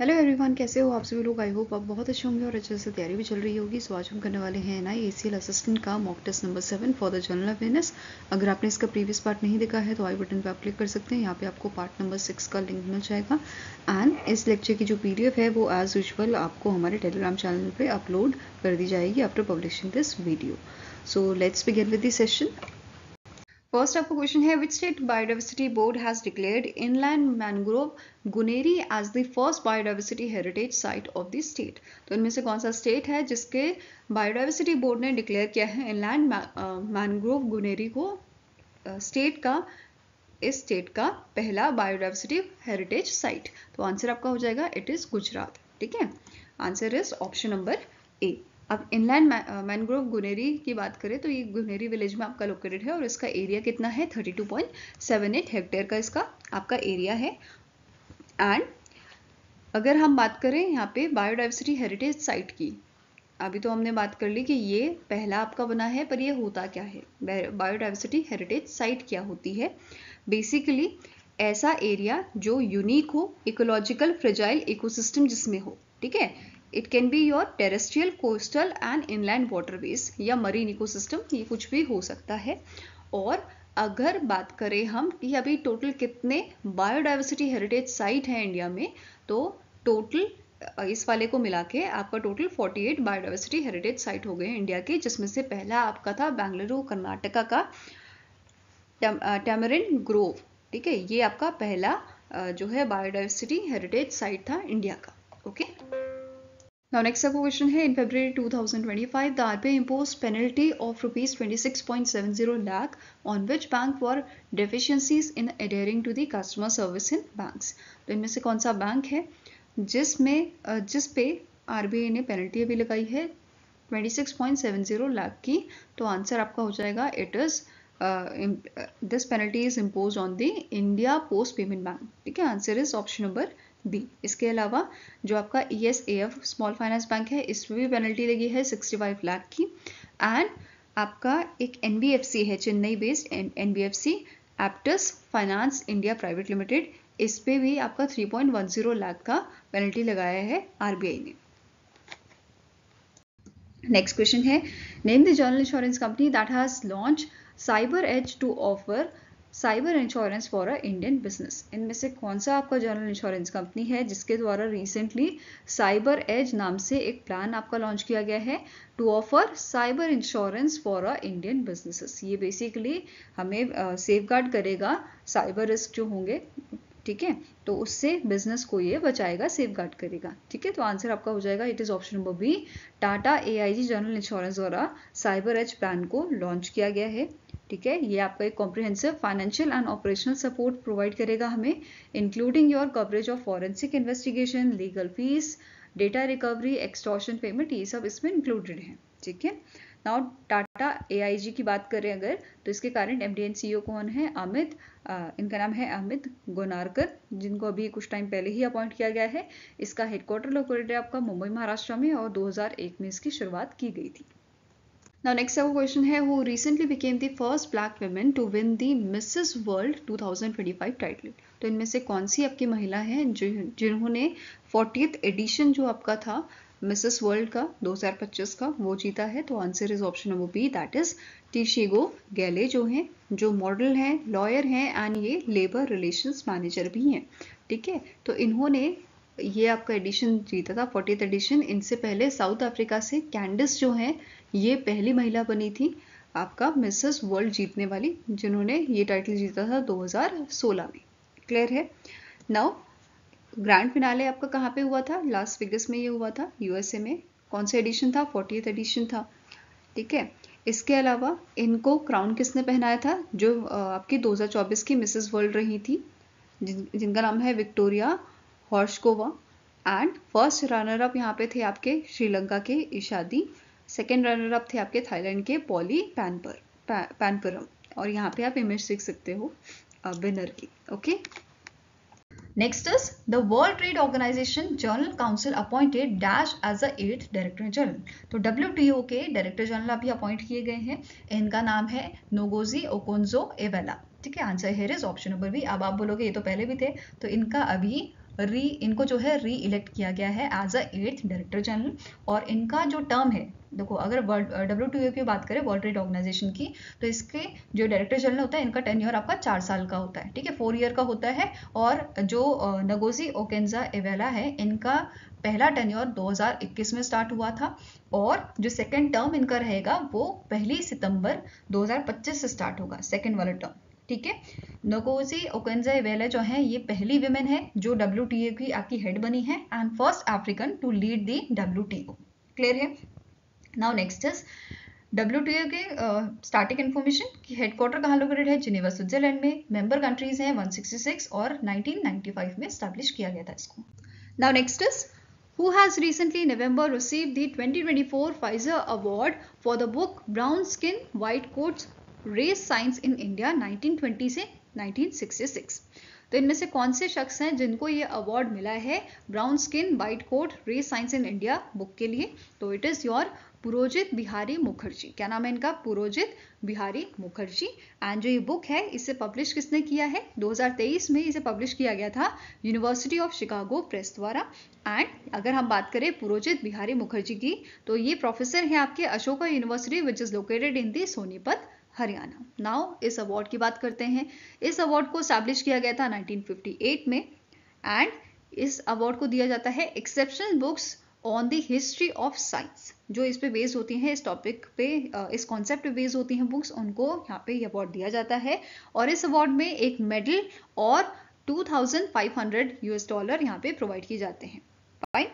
Hello everyone, कैसे हो आप सभी लोग। आई होप आप बहुत अच्छे होंगे और अच्छे से तैयारी भी चल रही होगी। सो आज हम करने वाले हैं NIACL असिस्टेंट का mock test number 7 for the general awareness. अगर आपने इसका प्रीवियस पार्ट नहीं देखा है तो आई बटन पे आप क्लिक कर सकते हैं। यहाँ पे आपको पार्ट नंबर 6 का लिंक मिल जाएगा एंड इस लेक्चर की जो PDF है वो एज यूजुअल आपको हमारे टेलीग्राम चैनल पर अपलोड कर दी जाएगी after publishing this video. So let's begin with the session. First आपका क्वेश्चन है, which state biodiversity board has declared inland mangrove Guneri as the first biodiversity heritage site of the state. तो इनमें से कौन सा स्टेट है जिसके बायोडाइवर्सिटी बोर्ड ने डिक्लेयर किया है इनलैंड मैंग्रोव गुनेरी को स्टेट का, इस स्टेट का पहला बायोडाइवर्सिटी हेरिटेज साइट। तो आंसर आपका हो जाएगा इट इज गुजरात। ठीक है, आंसर इज ऑप्शन नंबर ए। अब इनलैंड मैंग्रोव गुनेरी की बात करें तो ये गुनेरी विलेज में आपका लोकेटेड है और इसका एरिया कितना है, 32.78 हेक्टेयर का इसका आपका एरिया है। एंड अगर हम बात करें यहाँ पे बायोडाइवर्सिटी हेरिटेज साइट की, अभी तो हमने बात कर ली कि ये पहला आपका बना है, पर ये होता क्या है, बायोडाइवर्सिटी हेरिटेज साइट क्या होती है। बेसिकली ऐसा एरिया जो यूनिक हो, इकोलॉजिकल फ्रेजाइल इकोसिस्टम जिसमें हो। ठीक है, it can be your terrestrial, coastal and inland waterways या मरीन इकोसिस्टम, ये कुछ भी हो सकता है। और अगर बात करें हम कि अभी टोटल कितने बायोडाइवर्सिटी हेरिटेज साइट है इंडिया में, तो टोटल इस वाले को मिला के आपका टोटल 48 बायोडाइवर्सिटी हेरिटेज साइट हो गए इंडिया के, जिसमें से पहला आपका था बेंगलुरु कर्नाटका का टैमरिन ग्रोव। ठीक है, ये आपका पहला जो है बायोडाइवर्सिटी हेरिटेज साइट था इंडिया का। ओके, नाउ नेक्स्ट आपका क्वेश्चन है, in February 2025 the RBI imposed penalty of rupees 26.70 lakh on which bank for deficiencies in adhering to the customer service in banks। तो इनमें से कौन सा बैंक है जिस पे RBI ने पेनल्टी अभी लगाई है 26.70 लाख की। तो आंसर आपका हो जाएगा it is this penalty is impose on the India Post Payment Bank. ठीक है, answer is option number B. इसके अलावा जो आपका ESAF स्मॉल फाइनेंस बैंक है, इसमें भी पेनल्टी लगी है 65 लाख की। एंड आपका एक NBFC है, Chennai based NBFC Aptus finance India private limited, इस पे भी आपका 3.10 लाख का पेनल्टी लगाया है RBI ने। नेक्स्ट क्वेश्चन है, name the general insurance company that has launch Cyber Edge to offer cyber insurance for a Indian business. इनमें से कौन सा आपका जनरल इंश्योरेंस कंपनी है जिसके द्वारा रिसेंटली साइबर एज नाम से एक प्लान आपका लॉन्च किया गया है to offer cyber insurance for a Indian businesses. ये बेसिकली हमें सेफगार्ड करेगा साइबर रिस्क जो होंगे। ठीक है, तो उससे बिजनेस को ये बचाएगा, सेफगार्ड करेगा। ठीक है, तो आंसर आपका हो जाएगा it is option number B. Tata AIG general insurance द्वारा साइबर एज प्लान को लॉन्च किया गया है। ठीक है, ये आपका एक comprehensive financial and operational support provide करेगा हमें, including your coverage of forensic investigation, legal fees, data recovery, extortion payment, ये सब इसमें इंक्लूडेड है। ठीक है, नाउ टाटा AIG की बात करें अगर, तो इसके करंट MD एंड CEO कौन है, अमित इनका नाम है अमित गोनारकर, जिनको अभी कुछ टाइम पहले ही अपॉइंट किया गया है। इसका हेडक्वार्टर लोकेटेड है आपका मुंबई महाराष्ट्र में और 2001 में इसकी शुरुआत की गई थी। Now next our question है, who recently became the first black woman to win the Mrs. World 2025 title। तो इनमें से कौन सी आपकी महिला है जिन्होंने 40th एडिशन जो आपका था मिसेस वर्ल्ड का 2025 का वो जीता है। तो answer is option number B, that is Tshego Gaelae, जो हैं, जो मॉडल हैं, लॉयर हैं एंड ये लेबर रिलेशंस मैनेजर भी हैं। ठीक है, तो इन्होंने ये आपका एडिशन जीता था 40th एडिशन। इनसे पहले साउथ अफ्रीका से कैंडिस जो है, ये पहली महिला बनी थी आपका मिसेस वर्ल्ड जीतने वाली, जिन्होंने ये टाइटल जीता था 2016 में। क्लियर है। नाउ ग्रैंड फिनाले आपका कहाँ पे हुआ था, लास वेगस में ये हुआ था, USA में। कौन सा एडिशन था, 40th एडिशन था। ठीक है, इसके अलावा इनको क्राउन किसने पहनाया था, जो आपकी 2024 की मिसेस वर्ल्ड रही थी, जिनका नाम है Victoria Horshkova. And first runner up यहाँ पे थे आपके श्रीलंका के इशादी, सेकेंड रनर अप थे आपके थाईलैंड के पॉली पैनपरम। और यहाँ पे आप इमेज देख सकते हो विनर की। Okay, next is the world trade organisation general council appointed dash as the 8th director general. तो WTO के डायरेक्टर जनरल अभी अपॉइंट किए गए हैं, इनका नाम है नोगोजी ओकोंजो इवेला। ठीक है, answer here is option number B. अब आप बोलोगे ये तो पहले भी थे, तो इनका अभी इनको जो है री इलेक्ट किया गया है as a 8th director general. और इनका जो टर्म है, देखो अगर WTO की बात करें, वर्ल्ड ट्रेड ऑर्गेनाइजेशन की, तो इसके जो डायरेक्टर जनरल होता है इनका टेन्योर आपका 4 साल का होता है, ठीक है, 4 ईयर का होता है। और जो नगोजी ओकेंजा-इवेला है, इनका पहला टेन्योर 2021 में स्टार्ट हुआ था, और जो सेकेंड टर्म इनका रहेगा वो 1 सितंबर 2025 से स्टार्ट होगा, सेकेंड वाला टर्म, ठीक है। नगोजी ओकेंजा-इवेला जो है ये पहली विमेन है जो WTO की आपकी हेड बनी है, and first African to lead the WTO। Clear है। नाउ नेक्स्ट इज WTO के स्टार्टिंग इन्फॉर्मेशन की हेडक्वार्टर कहाँ लोकेटेड है, जिनेवा स्विट्जरलैंड में। मेंबर कंट्रीज हैं 166 और 1995 में स्टैब्लिश किया गया था इसको। Now next is who has recently in November received the 2024 Pfizer Award for the book Brown Skin White Coats Race Science in India 1920 से 1966। तो इनमें से कौन से शख्स हैं जिनको ये अवार्ड मिला है brown skin white coat race science in India book के लिए? तो it is your Purojit Bihari Mukherjee. क्या नाम है इनका? पुरोजित बिहारी मुखर्जी। एंड जो ये बुक है इसे पब्लिश किसने किया है? 2023 में इसे पब्लिश किया गया था यूनिवर्सिटी ऑफ शिकागो प्रेस द्वारा। एंड अगर हम बात करें पुरोजित बिहारी मुखर्जी की, तो ये प्रोफेसर है आपके Ashoka university which is located in the Sonipat, Haryana. Now इस अवार्ड की बात करते हैं। इस अवार्ड को स्टैब्लिश किया गया था 1958 में, एंड इस अवार्ड को दिया जाता है exceptional books on the history of science. जो इस पे बेस्ड होती हैं, इस टॉपिक पे, इस कॉन्सेप्ट पे बेस्ड होती हैं बुक्स, उनको यहाँ पे ये अवार्ड दिया जाता है। और इस अवार्ड में एक मेडल और $2,500 यहाँ पे प्रोवाइड किए जाते हैं। फाइन।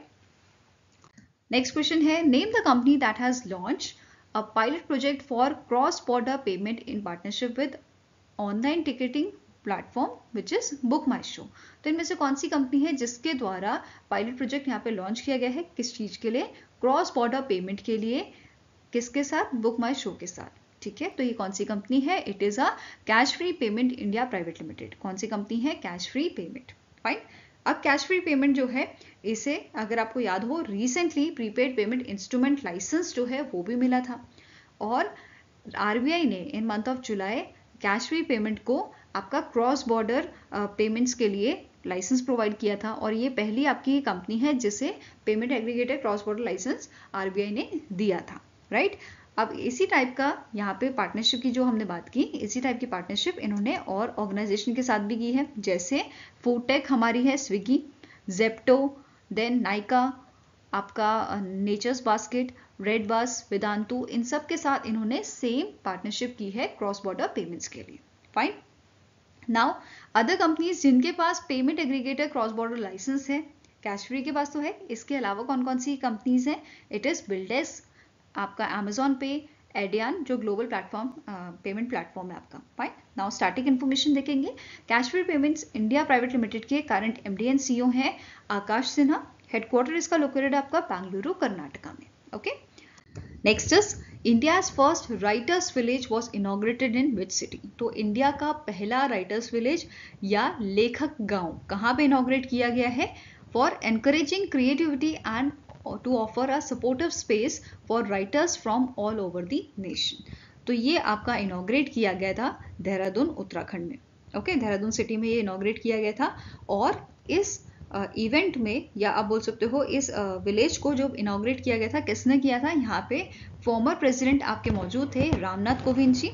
नेक्स्ट क्वेश्चन है, name the company that has launch a pilot project for cross-border payment in partnership with online ticketing platform which is Book My Show। तो इनमें से कौन सी कंपनी है जिसके द्वारा पायलट प्रोजेक्ट यहाँ पे लॉन्च किया गया है? किस चीज के लिए? क्रॉस बॉर्डर पेमेंट के लिए। किसके साथ? बुक माई शो के साथ, ठीक है। तो ये कौन सी कंपनी है? It is a cash free payment India private limited. कौन सी कंपनी है? Cash free payment. फाइन। अब कैश फ्री पेमेंट जो है, इसे अगर आपको याद हो, recently prepaid payment instrument license जो है वो भी मिला था, और RBI ने in month of July cash free payment को आपका क्रॉस बॉर्डर पेमेंट्स के लिए लाइसेंस प्रोवाइड किया था। और ये पहली आपकी कंपनी है जिसे payment aggregator cross border license RBI ने दिया था, राइट। अब इसी टाइप का यहाँ पे पार्टनरशिप की जो हमने बात की, इसी टाइप की पार्टनरशिप इन्होंने और ऑर्गेनाइजेशन के साथ भी की है, जैसे फूड टेक हमारी है स्विगी, जेप्टो, देन नाइका, आपका natures basket, red bus, Vedantu, इन सब के साथ इन्होंने सेम पार्टनरशिप की है क्रॉस बॉर्डर पेमेंट्स के लिए। फाइन। नाउ अदर कंपनीज जिनके पास payment aggregator cross border license है, कैश फ्री के पास तो है, इसके अलावा कौन कौन सी कंपनीज हैं? इट इज बिल्डेस, आपका अमेजॉन पे, एडियान जो ग्लोबल प्लेटफॉर्म पेमेंट प्लेटफॉर्म है आपका। फाइन। नाउ स्टार्टिंग इन्फॉर्मेशन देखेंगे। Cash free payments India private limited के करंट MD एंड CEO हैं आकाश सिन्हा। हेडक्वार्टर इसका लोकेटेड आपका बेंगलुरु कर्नाटका में। Okay. Next is India's first writers village was inaugurated in which city? तो India का पहला राइटर्स विलेज या लेखक गांव कहाँ पे इनॉग्रेट किया गया है? For encouraging creativity and to offer a supportive space for writers from all over the nation. तो ये आपका इनॉग्रेट किया गया था देहरादून उत्तराखंड में। ओके, देहरादून सिटी में ये इनॉग्रेट किया गया था। और इस इवेंट में, या आप बोल सकते हो इस विलेज को जो इनॉग्रेट किया गया था, किसने किया था? यहाँ पे फॉर्मर प्रेसिडेंट आपके मौजूद थे रामनाथ कोविंद जी,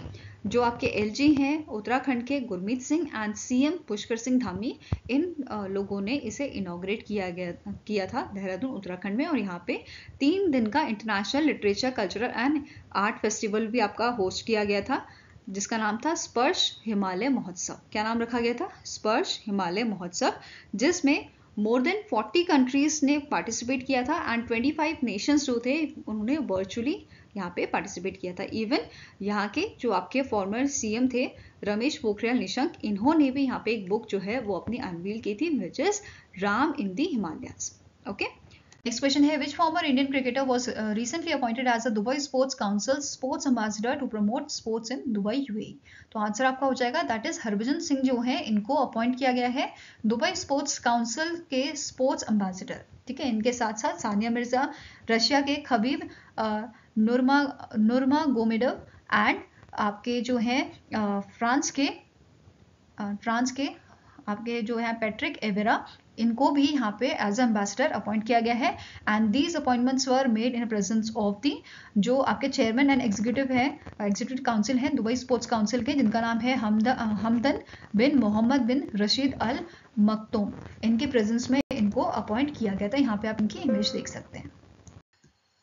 जो आपके LG हैं उत्तराखंड के गुरमीत सिंह, एंड CM पुष्कर सिंह धामी। इन लोगों ने इसे इनॉग्रेट किया था देहरादून उत्तराखंड में। और यहाँ पे 3 दिन का international literature cultural and art festival भी आपका होस्ट किया गया था, जिसका नाम था स्पर्श हिमालय महोत्सव। क्या नाम रखा गया था? स्पर्श हिमालय महोत्सव, जिसमें मोर देन 40 कंट्रीज ने पार्टिसिपेट किया था, एंड 25 नेशंस जो थे उन्होंने वर्चुअली यहाँ पे पार्टिसिपेट किया था। इवन यहाँ के जो आपके फॉर्मर CM थे रमेश पोखरियाल निशंक, इन्होंने भी यहाँ पे एक बुक जो है वो अपनी अनवील की थी, which is Ram in the Himalayas. Okay. Next question है, which former Indian cricketer was recently appointed as a Dubai sports council sports ambassador to promote sports in Dubai UAE? तो आंसर आपका हो जाएगा दैट इज हरभजन सिंह जो है, इनको appoint किया गया है दुबई स्पोर्ट्स काउंसिल के स्पोर्ट्स एम्बेसडर। ठीक है, इनके साथ साथ सानिया मिर्जा, रशिया के खबीब नुरमा गोमेडव, एंड आपके जो हैं फ्रांस के आपके जो है पैट्रिक एवेरा, इनको भी यहाँ पे एज एम्बेसडर अपॉइंट किया गया है and these appointments were made in presence of the जो आपके चेयरमैन एंड एग्जीक्यूटिव है, एग्जीक्यूटिव काउंसिल है दुबई स्पोर्ट्स काउंसिल के, जिनका नाम है हमदन बिन मोहम्मद बिन रशीद अल मक्तूम। इनके प्रेजेंस में इनको अपॉइंट किया गया था। यहाँ पे आप इनकी इमेज देख सकते हैं।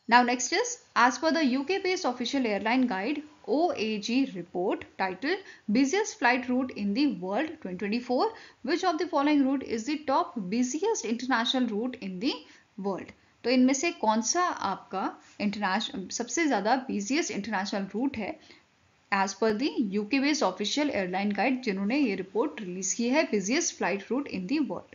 Now next is, as per the UK-based official airline guide OAG report titled Busiest Flight Route in the World 2024, which of the following route is the top busiest international route in the world? तो इनमें से कौन सा आपका international सबसे ज़्यादा busiest international route है as per the UK based official airline guide, जिन्होंने ये रिपोर्ट रिलीज की है busiest flight route in the world?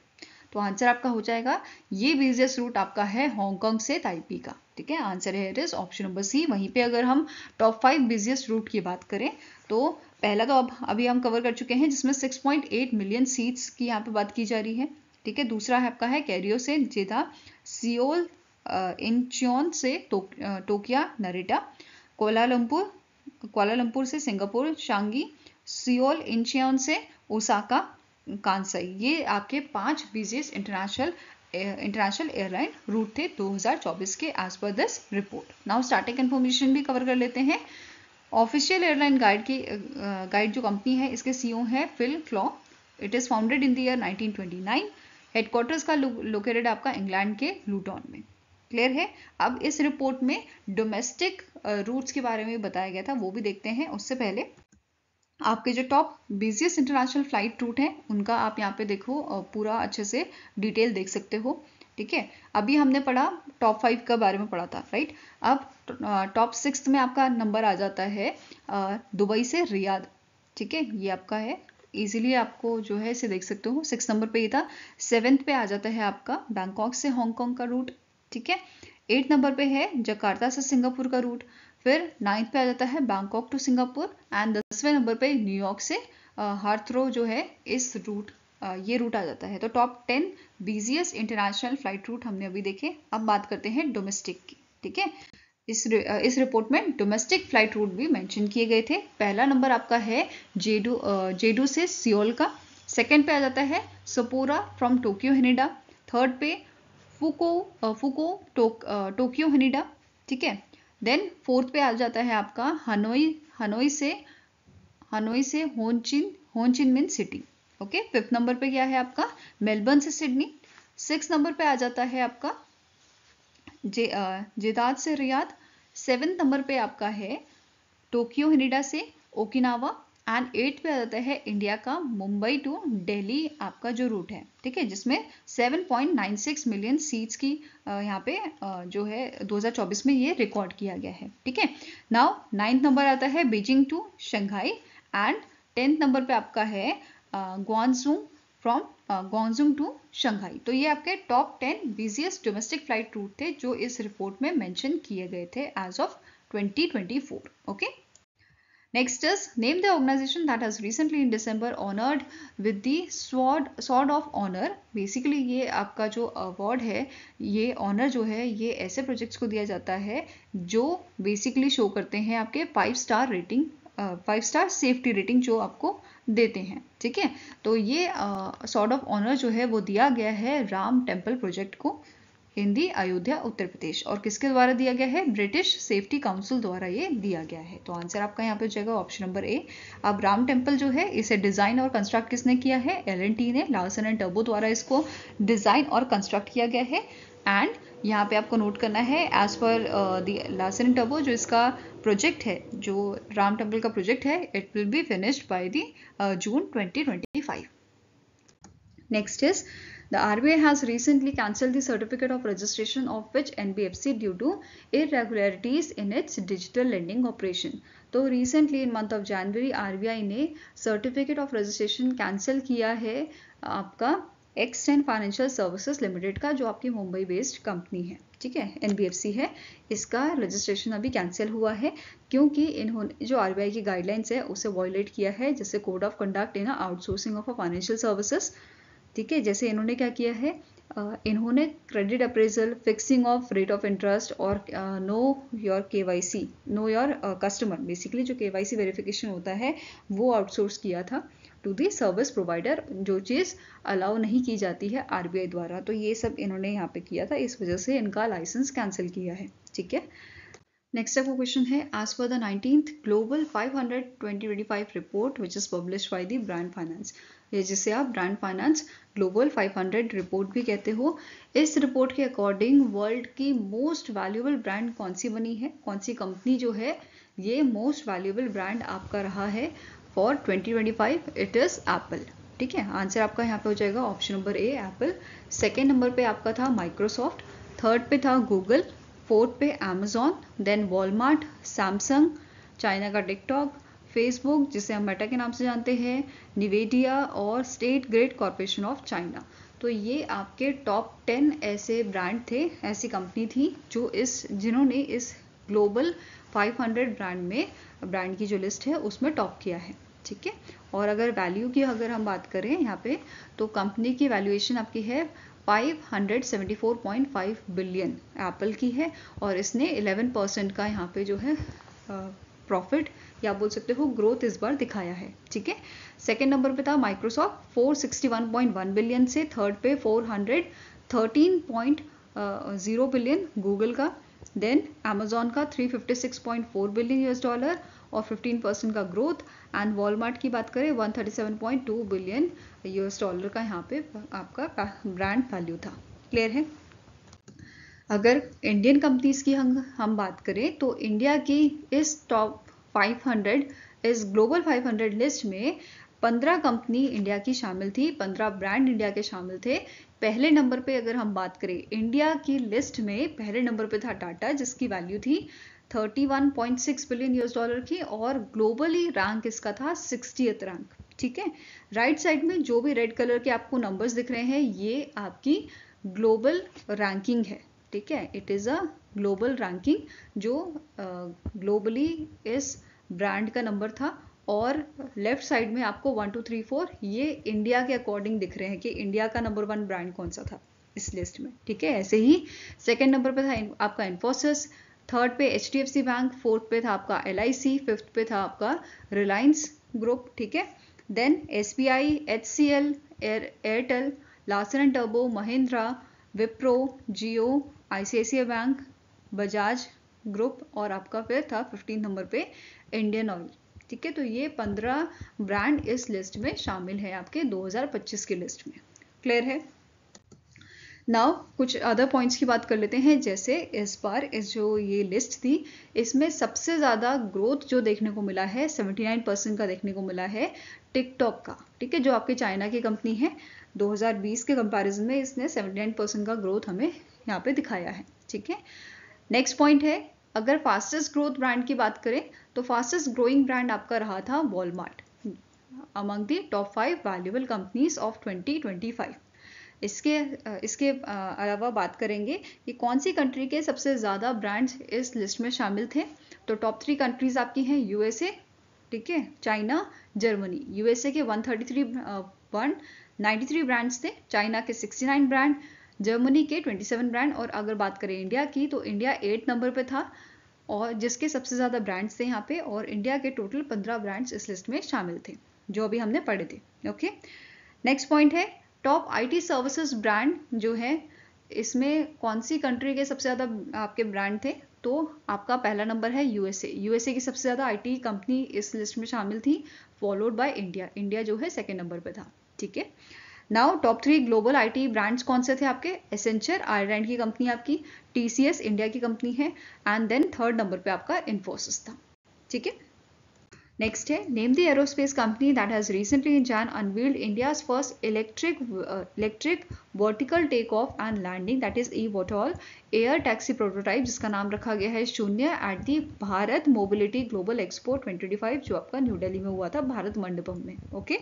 तो आंसर आपका हो जाएगा, ये बिजिएस्ट रूट आपका है हांगकांग से ताइपी का। ठीक है, आंसर है it is option number C. वहीं पे अगर हम टॉप 5 बिजिएस्ट रूट की बात करें तो पहला तो अभी हम कवर कर चुके हैं, जिसमें 6.8 मिलियन सीट्स की यहाँ पे बात की जा रही है। ठीक है, दूसरा है आपका है कैरियो से जेदा, सियोल इंचियोन से टोक्यो नरेटा, कोलालंपुर से सिंगापुर शांगी, सियोल इंचियोन से ओसाका कांसाई। ये आपके 5 बिजिएस्ट इंटरनेशनल एयरलाइन रूट थे 2024 के एज पर this report. Now starting information भी कवर कर लेते हैं। ऑफिशियल एयरलाइन गाइड जो कंपनी है, इसके सीईओ है Phil Callow. It is founded in the year 1929। Headquarters का लोकेटेड आपका इंग्लैंड के लूटॉन में। क्लियर है। अब इस रिपोर्ट में डोमेस्टिक रूट्स के बारे में बताया गया था, वो भी देखते हैं। उससे पहले आपके जो top busiest international flight route हैं उनका आप यहाँ पे देखो, पूरा अच्छे से डिटेल देख सकते हो। ठीक है, अभी हमने पढ़ा टॉप 5 के बारे में पढ़ा था, राइट। अब टॉप 6 में आपका नंबर आ जाता है दुबई से रियाद। ठीक है, ये आपका है, इजीली आपको जो है इसे देख सकते हो। 6 नंबर पे ये था। 7th पे आ जाता है आपका बैंकॉक से हांगकांग का रूट। ठीक है, 8 नंबर पे है जकार्ता से सिंगापुर का रूट। फिर 9th पे आ जाता है बैंकॉक टू सिंगापुर एंड 10वें नंबर पे न्यूयॉर्क से हार्थ्रो जो है इस रूट ये रूट आ जाता है। तो top 10 busiest international flight route हमने अभी देखे। अब बात करते हैं डोमेस्टिक की। ठीक है, इस रिपोर्ट में डोमेस्टिक फ्लाइट रूट भी मेंशन किए गए थे। पहला नंबर आपका है जेडू से सियोल का। सेकंड पे आ जाता है सपोरा फ्रॉम टोक्यो हनीडा। थर्ड पे फुको टोक्यो हनीडा। ठीक है, देन 4th पे आ जाता है आपका हनोई से होनचिन Minh City. Okay, 5th number पे क्या है आपका मेलबर्न से सिडनी। 6th नंबर पे आ जाता है आपका जेदाद से रियाद। 7th नंबर पे आपका है टोक्यो हनीडा से ओकिनावा एंड 8th पे आ जाता है इंडिया का मुंबई टू दिल्ली आपका जो रूट है। ठीक है, जिसमें 7.96 मिलियन सीट्स की यहाँ पे जो है 2024 में ये रिकॉर्ड किया गया है। ठीक है, नाउ 9th नंबर आता है Beijing to Shanghai and 10th number पे आपका है Guangzhou from Guangzhou to Shanghai. तो ये आपके top 10 busiest domestic flight route थे जो इस रिपोर्ट में मेंशन किए गए थे as of 2024. Okay, next is name the organization that has recently in December honored with the sword of honor. Basically ये आपका जो अवार्ड है, ये ऑनर जो है, ये ऐसे प्रोजेक्ट्स को दिया जाता है जो बेसिकली शो करते हैं आपके 5 star rating, 5 star safety rating जो आपको देते हैं। ठीक है, तो ये स्वॉर्ड ऑफ ऑनर जो है वो दिया गया है राम टेम्पल प्रोजेक्ट को इन दी अयोध्या उत्तर प्रदेश। और किसके द्वारा दिया गया है? ब्रिटिश सेफ्टी काउंसिल द्वारा ये दिया गया है। तो आंसर आपका यहाँ पे हो जाएगा ऑप्शन नंबर ए। अब राम टेम्पल जो है इसे डिजाइन और कंस्ट्रक्ट किसने किया है? L&T ने, लार्सन एंड टर्बो द्वारा इसको डिजाइन और कंस्ट्रक्ट किया गया है। एंड यहाँ पे आपको नोट करना है as per the Larsen and turbo जो इसका प्रोजेक्ट है, जो राम टेम्पल का प्रोजेक्ट है, it will be finished by the June 2025. Next is The RBI has recently cancelled the certificate of registration of which NBFC due to irregularities in its digital lending operation. तो recently in month of January RBI ने certificate of registration cancel किया है आपका X10 financial services limited का, जो आपकी Mumbai based company है। ठीक है, NBFC है, इसका रजिस्ट्रेशन अभी कैंसिल हुआ है क्योंकि इन्होंने जो RBI की गाइडलाइंस है उसे वॉयलेट किया है, जैसे code of conduct in outsourcing of a financial services. ठीक है, जैसे इन्होंने क्या किया है, इन्होंने credit appraisal, fixing of rate of interest और नो योर कस्टमर, बेसिकली जो KYC वेरिफिकेशन होता है वो आउटसोर्स किया था। टू द सर्विस प्रोवाइडर, जो चीज़ अलाउ नहीं की जाती है आरबीआई द्वारा। तो ये सब इन्होंने यहाँ पे किया था, इस वजह से इनका लाइसेंस कैंसिल किया है। ठीक है, नेक्स्ट आपका क्वेश्चन है, एज पर the 19th global 500 2025 report which is publish by the brand finance, ये जिसे आप ब्रांड फाइनेंस ग्लोबल 500 रिपोर्ट भी कहते हो, इस रिपोर्ट के अकॉर्डिंग वर्ल्ड की मोस्ट वैल्यूएबल ब्रांड कौन सी बनी है, कौन सी कंपनी जो है ये मोस्ट वैल्यूएबल ब्रांड आपका रहा है फॉर 2025, इट इज एप्पल। ठीक है, आंसर आपका यहाँ पे हो जाएगा option number A Apple. Second number पे आपका था माइक्रोसॉफ्ट, थर्ड पे था गूगल, फोर्थ पे Amazon, then Walmart, Samsung, China का टिकटॉक, फेसबुक जिसे हम मेटा के नाम से जानते हैं, निवेडिया और state grid corporation of China. तो ये आपके टॉप 10 ऐसे ब्रांड थे, ऐसी कंपनी थी जो जिन्होंने इस ग्लोबल 500 ब्रांड की जो लिस्ट है उसमें टॉप किया है। ठीक है, और अगर वैल्यू की अगर हम बात करें यहाँ पे, तो कंपनी की वैल्यूएशन आपकी है 574.5 बिलियन एप्पल की है, और इसने 11% का यहाँ पे जो है प्रॉफिट या बोल सकते हो ग्रोथ इस बार दिखाया है। ठीक है, सेकेंड नंबर पे था माइक्रोसॉफ्ट 461.1 बिलियन से, थर्ड पे 413.0 बिलियन गूगल का, देन अमेजॉन का 356.4 बिलियन यूएस डॉलर और 15% का ग्रोथ, एंड वॉलमार्ट की बात करें 137.2 बिलियन यूएस डॉलर का यहाँ पे आपका ब्रांड वैल्यू था। क्लियर है। अगर इंडियन कंपनीज की हम बात करें तो इंडिया की इस टॉप 500 इस ग्लोबल 500 लिस्ट में 15 कंपनी इंडिया की शामिल थी, 15 ब्रांड इंडिया के शामिल थे। पहले नंबर पे अगर हम बात करें इंडिया की लिस्ट में, पहले नंबर पे था टाटा जिसकी वैल्यू थी 31.6 बिलियन यूएस डॉलर की, और ग्लोबली रैंक इसका था 60th रैंक। ठीक है, राइट साइड में जो भी रेड कलर के आपको नंबर्स दिख रहे हैं ये आपकी ग्लोबल रैंकिंग है। ठीक है, it is a global ranking जो ग्लोबली इस ब्रांड का नंबर था, और लेफ्ट साइड में आपको 1 2 3 4 ये इंडिया के अकॉर्डिंग दिख रहे हैं कि इंडिया का नंबर 1 ब्रांड कौन सा था इस लिस्ट में। ठीक है, ऐसे ही सेकेंड नंबर पे था आपका इन्फोसिस, थर्ड पे HDFC बैंक, फोर्थ पे था आपका LIC, फिफ्थ पे था आपका रिलायंस ग्रुप। ठीक है, then SBI, HCL, Airtel, Larsen and टर्बो, Mahindra, Wipro, Jio, ICICI bank, Bajaj group, और आपका फिर था 15 नंबर पे इंडियन ऑयल। ठीक है, तो ये 15 ब्रांड इस लिस्ट में शामिल है आपके 2025 की लिस्ट में। क्लियर है। नाउ कुछ अदर पॉइंट्स की बात कर लेते हैं, जैसे इस बार इस जो ये लिस्ट थी इसमें सबसे ज़्यादा ग्रोथ जो देखने को मिला है 79% का देखने को मिला है टिकटॉक का। ठीक है, जो आपकी चाइना की कंपनी है, 2020 के कंपैरिजन में इसने 79% का ग्रोथ हमें यहाँ पे दिखाया है। ठीक है, नेक्स्ट पॉइंट है, अगर फास्टेस्ट ग्रोथ ब्रांड की बात करें तो फास्टेस्ट ग्रोइंग ब्रांड आपका रहा था Walmart among the top 5 valuable companies of 2025। इसके अलावा बात करेंगे कि कौन सी कंट्री के सबसे ज़्यादा ब्रांड्स इस लिस्ट में शामिल थे, तो टॉप 3 कंट्रीज आपकी हैं USA, ठीक है, चाइना, जर्मनी। USA के 193 ब्रांड्स थे, चाइना के 69 ब्रांड, जर्मनी के 27 ब्रांड, और अगर बात करें इंडिया की तो इंडिया 8 नंबर पे था, और जिसके सबसे ज़्यादा ब्रांड्स थे यहाँ पे, और इंडिया के टोटल 15 ब्रांड्स इस लिस्ट में शामिल थे जो अभी हमने पढ़े थे। ओके, नेक्स्ट पॉइंट है टॉप IT सर्विसेज ब्रांड जो है, इसमें कौन सी कंट्री के सबसे ज़्यादा आपके ब्रांड थे, तो आपका पहला नंबर है USA की सबसे ज़्यादा IT कंपनी इस लिस्ट में शामिल थी, फॉलोड बाय इंडिया जो है सेकेंड नंबर पे था। ठीक है, now top 3 global IT brands कौन से थे आपके, एसेंचर आयरलैंड की कंपनी आपकी, TCS इंडिया की कंपनी है, एंड देन थर्ड नंबर पे आपका इन्फोसिस था। ठीक है, नेक्स्ट है, name the aerospace company that has recently in Jan unveiled India's first electric vertical take off and landing that is eVTOL air taxi prototype, जिसका नाम रखा गया है 0 at the Bharat mobility global expo 2025 जो आपका न्यू दिल्ली में हुआ था भारत मंडपम में। ओके,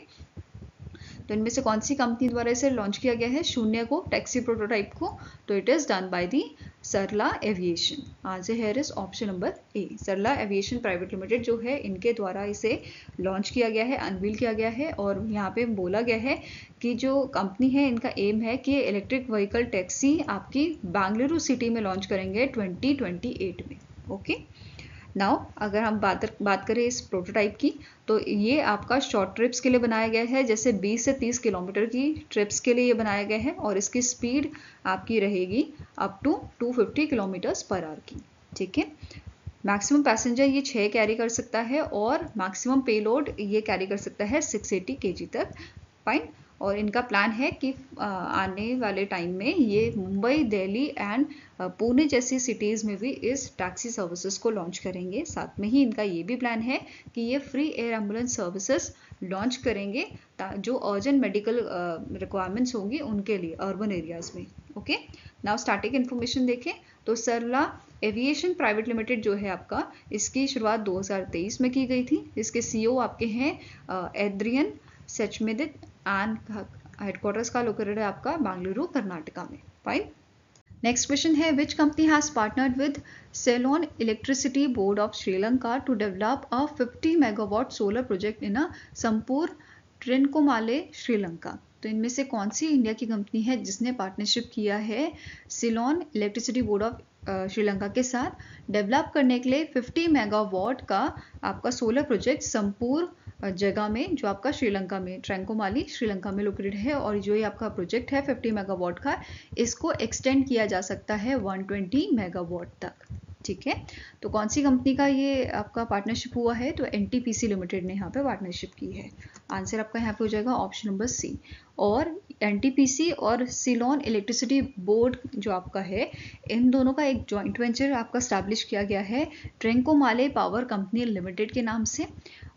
तो इनमें से कौन सी कंपनी द्वारा इसे लॉन्च किया गया है 0 को, टैक्सी प्रोटोटाइप को, तो it is done by the Sarla aviation. Answer here is option number A, Sarla aviation private limited जो है इनके द्वारा इसे लॉन्च किया गया है, अनवील किया गया है, और यहाँ पे बोला गया है कि जो कंपनी है इनका एम है कि इलेक्ट्रिक व्हीकल टैक्सी आपकी बेंगलुरु सिटी में लॉन्च करेंगे 2028 में। ओके, नाउ अगर हम बात करें इस प्रोटोटाइप की, तो ये आपका शॉर्ट ट्रिप्स के लिए बनाया गया है, जैसे 20 से 30 किलोमीटर की ट्रिप्स के लिए ये बनाया गया है, और इसकी स्पीड आपकी रहेगी up to 250 kilometres per hour की। ठीक है, मैक्सिमम पैसेंजर ये 6 कैरी कर सकता है, और मैक्सिमम पेलोड ये कैरी कर सकता है 680 kg तक। फाइन। और इनका प्लान है कि आने वाले टाइम में ये मुंबई, दिल्ली एंड पुणे जैसी सिटीज़ में भी इस टैक्सी सर्विसेज को लॉन्च करेंगे। साथ में ही इनका ये भी प्लान है कि ये free air ambulance services launch करेंगे जो अर्जेंट मेडिकल रिक्वायरमेंट्स होंगी उनके लिए अर्बन एरियाज में। ओके, नाउ स्टार्टिंग इन्फॉर्मेशन देखें तो सरला एविएशन प्राइवेट लिमिटेड जो है आपका, इसकी शुरुआत 2023 में की गई थी। इसके सीईओ आपके हैं एड्रियन सेचमेदित एंड हेडक्वार्टर्स का लोकेटेड है आपका बेंगलुरु, कर्नाटका में। फाइन। नेक्स्ट क्वेश्चन है, which company has partnered with Ceylon electricity board of Sri Lanka to develop a 50 megawatt solar project in a Sampur Trincomalee, Sri Lanka. तो इनमें से कौन सी इंडिया की कंपनी है जिसने पार्टनरशिप किया है Ceylon electricity board of Sri Lanka के साथ डेवलप करने के लिए 50 मेगावाट का आपका सोलर प्रोजेक्ट संपूर जगह में, जो आपका श्रीलंका में ट्रिनकोमाली श्रीलंका में लोकेटेड है। और जो ये आपका प्रोजेक्ट है 50 मेगावाट का, इसको एक्सटेंड किया जा सकता है 120 मेगावाट तक। ठीक है, तो कौन सी कंपनी का ये आपका पार्टनरशिप हुआ है, तो एनटीपीसी लिमिटेड ने यहाँ पे पार्टनरशिप की है। आंसर आपका यहाँ पे हो जाएगा ऑप्शन नंबर सी। और एनटीपीसी और सिलोन इलेक्ट्रिसिटी बोर्ड जो आपका है, इन दोनों का एक जॉइंट वेंचर आपका स्टैब्लिश किया गया है ट्रिनकोमाले पावर कंपनी लिमिटेड के नाम से।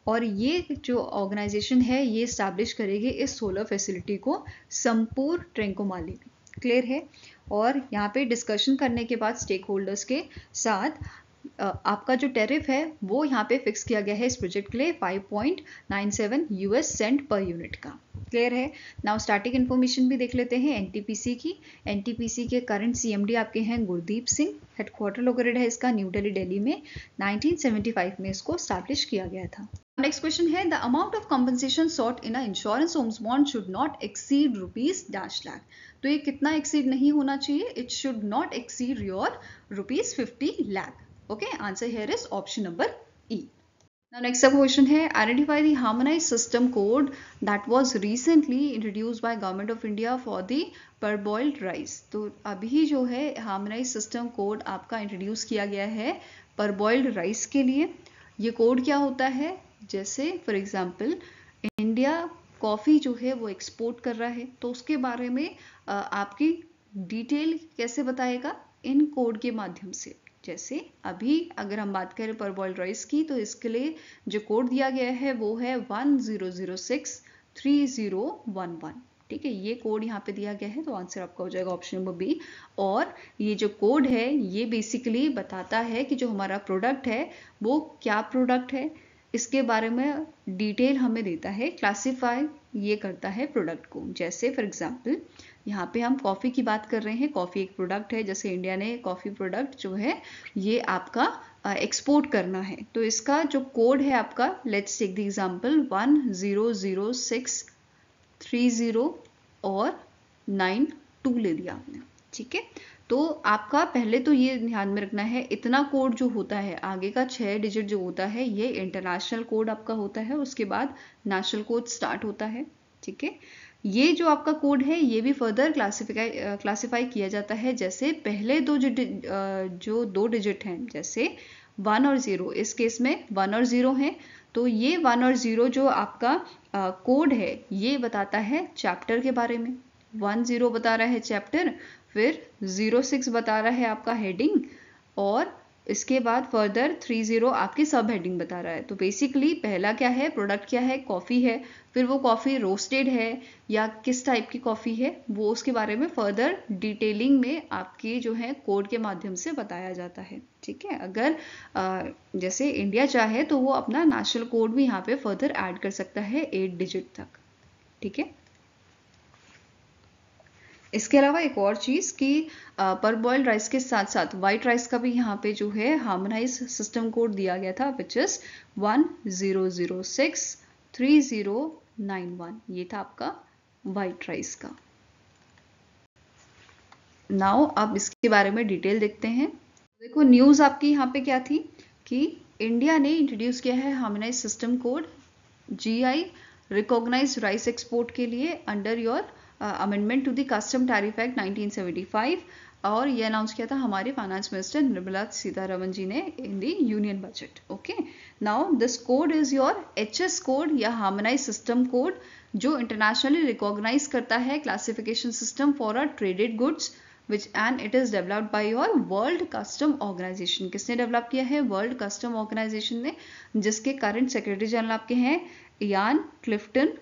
और ये जो ऑर्गेनाइजेशन है ये स्टैब्लिश करेगी इस सोलर फैसिलिटी को संपूर ट्रिनकोमाली में। क्लियर है। और यहाँ पे डिस्कशन करने के बाद स्टेक होल्डर्स के साथ आपका जो टैरिफ है वो यहाँ पे फिक्स किया गया है इस प्रोजेक्ट के लिए 5.97 यूएस सेंट पर यूनिट का। क्लियर है। नाउ स्टार्टिंग इन्फॉर्मेशन भी देख लेते हैं एनटीपीसी की। एनटीपीसी के करंट सीएमडी आपके हैं गुरदीप सिंह। हेडक्वार्टर लोकेटेड है इसका न्यू दिल्ली, दिल्ली में। 1975 में इसको स्टैब्लिश किया गया था। नेक्स्ट क्वेश्चन है, the amount of compensation sought in a insurance homes bond should not exceed ₹-. तो ये कितना एक्सीड नहीं होना चाहिए? It should not exceed your ₹50 lakh. Okay, answer here is option number E. Now next up question है, identify the harmonized system code that was recently introduced by Government of India for the parboiled rice. तो अभी जो है harmonized system code आपका introduce किया गया है parboiled rice के लिए। ये कोड क्या होता है? जैसे फॉर एग्जाम्पल इंडिया कॉफ़ी जो है वो एक्सपोर्ट कर रहा है, तो उसके बारे में आपकी डिटेल कैसे बताएगा? इन कोड के माध्यम से। जैसे अभी अगर हम बात करें परबॉइल्ड राइस की, तो इसके लिए जो कोड दिया गया है वो है 10063011। ठीक है, ये कोड यहाँ पे दिया गया है, तो आंसर आपका हो जाएगा ऑप्शन नंबर बी। और ये जो कोड है ये बेसिकली बताता है कि जो हमारा प्रोडक्ट है वो क्या प्रोडक्ट है, इसके बारे में डिटेल हमें देता है, क्लासिफाई ये करता है प्रोडक्ट को। जैसे फॉर एग्जांपल यहाँ पे हम कॉफ़ी की बात कर रहे हैं, कॉफ़ी एक प्रोडक्ट है, जैसे इंडिया ने कॉफ़ी प्रोडक्ट जो है ये आपका एक्सपोर्ट करना है, तो इसका जो कोड है आपका, लेट्स टेक द एग्जांपल 100630 और 92 ले लिया आपने। ठीक है, तो आपका पहले तो ये ध्यान में रखना है, इतना कोड जो होता है आगे का 6 डिजिट जो होता है ये इंटरनेशनल कोड आपका होता है, उसके बाद नेशनल कोड स्टार्ट होता है। ठीक है, ये जो आपका कोड है ये भी फर्दर क्लासिफाई किया जाता है। जैसे पहले जो 2 डिजिट हैं, जैसे 1 और 0, इस केस में 1 और 0 हैं, तो ये 1 और 0 जो आपका कोड है ये बताता है चैप्टर के बारे में। 10 बता रहा है चैप्टर, फिर 06 बता रहा है आपका हेडिंग, और इसके बाद फर्दर 30 आपकी सब हेडिंग बता रहा है। तो बेसिकली पहला क्या है, प्रोडक्ट क्या है, कॉफ़ी है, फिर वो कॉफ़ी रोस्टेड है या किस टाइप की कॉफ़ी है, वो उसके बारे में फर्दर डिटेलिंग में आपके जो है कोड के माध्यम से बताया जाता है। ठीक है, अगर जैसे इंडिया चाहे तो वो अपना नेशनल कोड भी यहाँ पे फर्दर ऐड कर सकता है 8 डिजिट तक। ठीक है, इसके अलावा एक और चीज़ कि परबॉइल्ड राइस के साथ साथ वाइट राइस का भी यहाँ पे जो है हार्मोनाइज सिस्टम कोड दिया गया था, विच इज 10063091। ये था आपका वाइट राइस का। नाउ अब इसके बारे में डिटेल देखते हैं। देखो न्यूज़ आपकी यहाँ पे क्या थी कि इंडिया ने इंट्रोड्यूस किया है harmonise system code GI recognise rice export के लिए under your amendment to the custom tariff act 1975, और ये अनाउंस किया था हमारे फाइनेंस मिनिस्टर निर्मला सीतारमन जी ने in the union budget. Okay, now this code is your HS code या हार्मोनाइज सिस्टम कोड, जो इंटरनेशनली रिकॉग्नाइज करता है classification system for a traded goods which and it is developed by your world custom organisation. किसने develop किया है? World custom organisation ने, जिसके current secretary general आपके हैं इयान क्लिफ्टन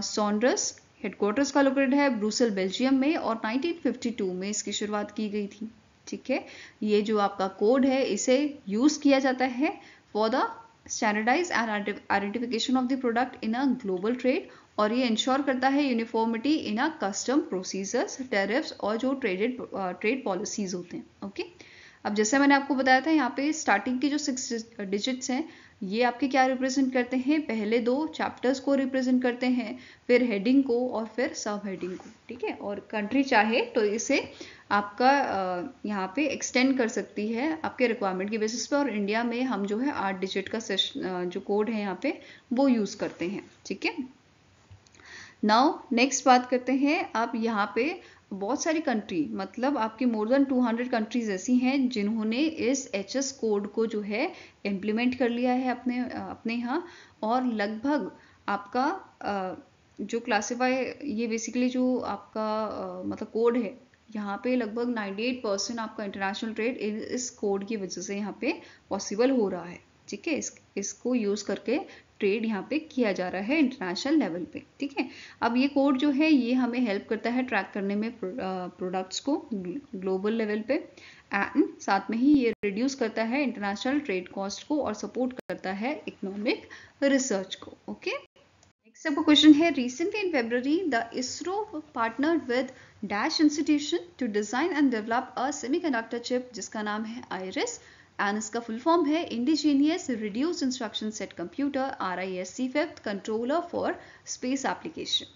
सॉन्ड्रस. हेडक्वार्टर्स का लोकेटेड है ब्रुसेल बेल्जियम में, और 1952 में इसकी शुरुआत की गई थी. ठीक है, ये जो आपका कोड है इसे यूज किया जाता है for the standardise and identification of the product in a global trade, और ये इंश्योर करता है uniformity in a custom procedures, tariffs और जो ट्रेड पॉलिसीज होते हैं. ओके, अब जैसे मैंने आपको बताया था यहाँ पे स्टार्टिंग की जो 6 डिजिट्स हैं ये आपके क्या रिप्रेजेंट करते हैं? पहले 2 चैप्टर्स को रिप्रेजेंट करते हैं, फिर हेडिंग को और फिर सब हेडिंग को. ठीक है, और कंट्री चाहे तो इसे आपका यहाँ पे एक्सटेंड कर सकती है आपके रिक्वायरमेंट की बेसिस पे, और इंडिया में हम जो है 8 डिजिट का जो कोड है यहाँ पे वो यूज करते हैं. ठीक है, नाउ नेक्स्ट बात करते हैं. आप यहाँ पे बहुत सारी कंट्री, मतलब आपकी मोर देन 200 कंट्रीज ऐसी हैं जिन्होंने इस HS कोड को जो है इम्प्लीमेंट कर लिया है अपने यहाँ, और लगभग आपका जो क्लासीफाई, ये बेसिकली जो आपका मतलब कोड है यहाँ पे लगभग 98% आपका इंटरनेशनल ट्रेड इस कोड की वजह से यहाँ पे पॉसिबल हो रहा है. ठीक है, इसको यूज करके ट्रेड यहाँ पे किया जा रहा है इंटरनेशनल लेवल पे. ठीक है, अब ये कोड जो है ये हमें हेल्प करता है ट्रैक करने में प्रोडक्ट्स को ग्लोबल लेवल पे, एंड साथ में ही ये रिड्यूस करता है इंटरनेशनल ट्रेड कॉस्ट को और सपोर्ट करता है इकोनॉमिक रिसर्च को. ओके, नेक्स्ट आपका क्वेश्चन है, recently in February the ISRO partnered with dash institution to design and develop a semiconductor chip जिसका नाम है IRIS, एंड इसका फुल फॉर्म है indigenous reduced instruction set computer RISC fifth controller for space application.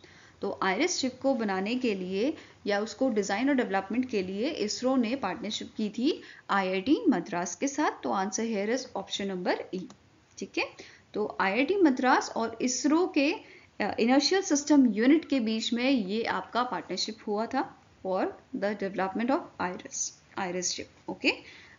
तो IRIS chip को बनाने के लिए या उसको डिजाइन और डेवलपमेंट के लिए इसरो ने पार्टनरशिप की थी IIT मद्रास के साथ. तो answer here is option number E. ठीक है, तो IIT मद्रास और इसरो के इनर्शियल सिस्टम यूनिट के बीच में ये आपका पार्टनरशिप हुआ था for the development of IRIS chip. Okay,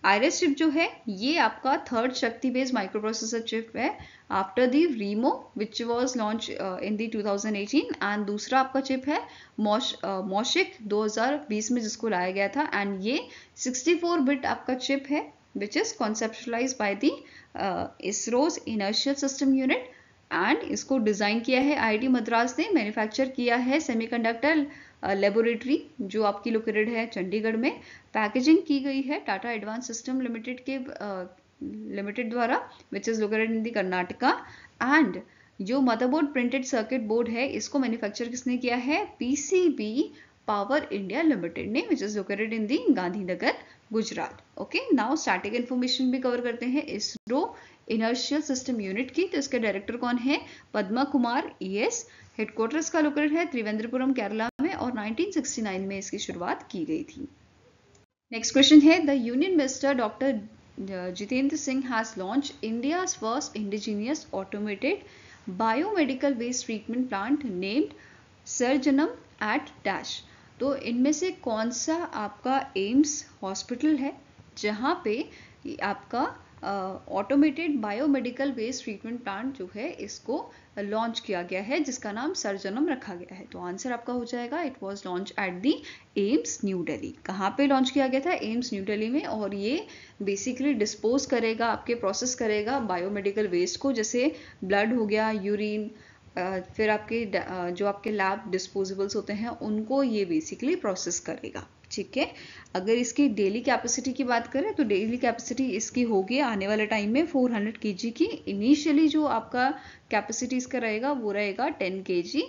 IRIS chip जो है ये आपका थर्ड शक्ति बेस्ड माइक्रो प्रोसेसर चिप है after the Rimo which was launch in the 2018, and दूसरा आपका चिप है मॉशिक 2020 में जिसको लाया गया था, एंड ये 64 बिट आपका चिप है which is conceptualized by the ISRO's inertial system unit, and इसको डिजाइन किया है IIT मद्रास ने, मैन्युफैक्चर किया है सेमीकंडक्टर लेबोरेटरी जो आपकी लोकेटेड है चंडीगढ़ में, पैकेजिंग की गई है टाटा एडवांस सिस्टम लिमिटेड द्वारा which is located in the Karnataka, and जो मदरबोर्ड प्रिंटेड सर्किट बोर्ड है इसको मैन्युफैक्चर किसने किया है? PCB पावर इंडिया लिमिटेड ने which is located in the Gandhinagar Gujarat. Okay, now static information भी कवर करते हैं इसरो इनर्शियल सिस्टम यूनिट की. तो इसके डायरेक्टर कौन है? पद्मा कुमार ES. हेडक्वार्टर्स का लोकेटेड है त्रिवेंद्रपुरम केरला में, और 1969 में इसकी शुरुआत की गई थी. नेक्स्ट क्वेश्चन है, the union minister doctor Jitendra Singh has launch India's first indigenous automated biomedical waste treatment plant named Srjanam at dash. तो इनमें से कौन सा आपका एम्स हॉस्पिटल है जहाँ पे आपका automated biomedical waste treatment plant जो है इसको लॉन्च किया गया है जिसका नाम सर्जनम रखा गया है? तो आंसर आपका हो जाएगा it was launch at the AIIMS new Delhi. कहाँ पे लॉन्च किया गया था? एम्स न्यू दिल्ली में, और ये बेसिकली डिस्पोज करेगा, आपके प्रोसेस करेगा बायोमेडिकल वेस्ट को, जैसे ब्लड हो गया, यूरिन, फिर आपके जो आपके लैब डिस्पोजेबल्स होते हैं उनको ये बेसिकली प्रोसेस करेगा. ठीक है, अगर इसकी डेली कैपेसिटी की बात करें तो डेली कैपेसिटी इसकी होगी आने वाले टाइम में 400 kg की. इनिशियली जो आपका कैपेसिटी इसका रहेगा वो रहेगा 10 kg.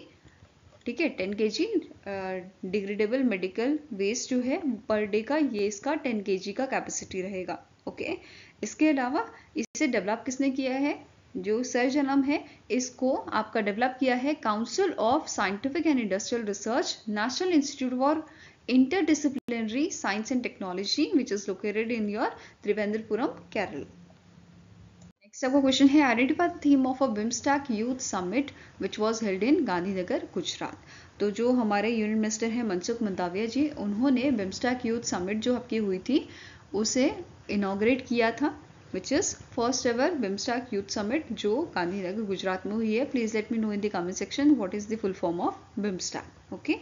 ठीक है, 10 kg डिग्रेडेबल मेडिकल वेस्ट जो है पर डे का, ये इसका 10 kg का कैपेसिटी रहेगा. ओके, इसके अलावा इसे डेवलप किसने किया है? जो सर्जनम है इसको आपका डेवलप किया है council of scientific and industrial research, national institute for interdisciplinary science and technology which is located in your Trivandrum, Kerala. Next सबका क्वेश्चन है identify the theme of a BIMSTEC youth summit which was held in Gandhinagar Gujarat. तो जो हमारे union minister हैं मनसुख मंडाविया जी, उन्होंने बिम्स्टैक youth summit जो आपकी हुई थी उसे इनॉग्रेट किया था, which is first ever BIMSTEC youth summit जो गांधीनगर गुजरात में हुई है। Please let me know in the comment section what is the full form of BIMSTEC. Okay,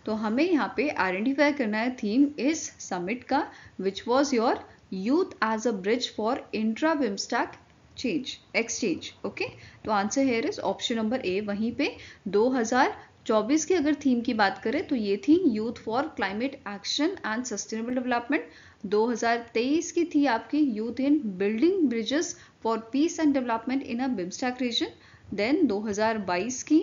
तो हमें यहाँ पे आइडेंटिफाई करना है थीम इस समिट का, which was your youth as a bridge for intra BIMSTEC exchange. Okay, तो answer here is option number A. वहीं पे 2024 की अगर थीम की बात करें तो ये थी youth for climate action and sustainable development. 2023 की थी आपकी youth in building bridges for peace and development in a BIMSTEC region. Then 2022 की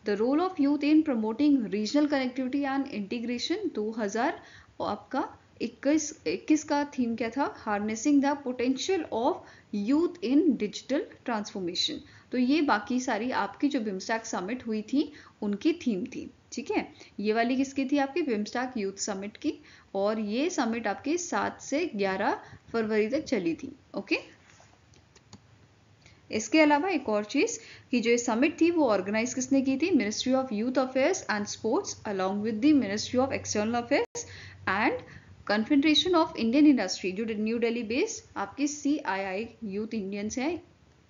the role of youth in promoting regional connectivity and integration. 2000 आपका 21 का थीम क्या था, harnessing the potential of youth in digital transformation. तो ये बाकी सारी आपकी जो बिम्स्टैक समिट हुई थी उनकी थीम थी। ठीक है, ये वाली किसकी थी, आपकी बिम्स्टैक यूथ समिट की, और ये समिट आपकी 7 से 11 फरवरी तक चली थी। ओके, इसके अलावा एक और चीज कि जो समिट थी वो ऑर्गेनाइज किसने की थी, ministry of youth affairs and sports along with the ministry of external affairs and confederation of Indian industry जो न्यू दिल्ली बेस्ड आपकी CII यूथ इंडियंस हैं,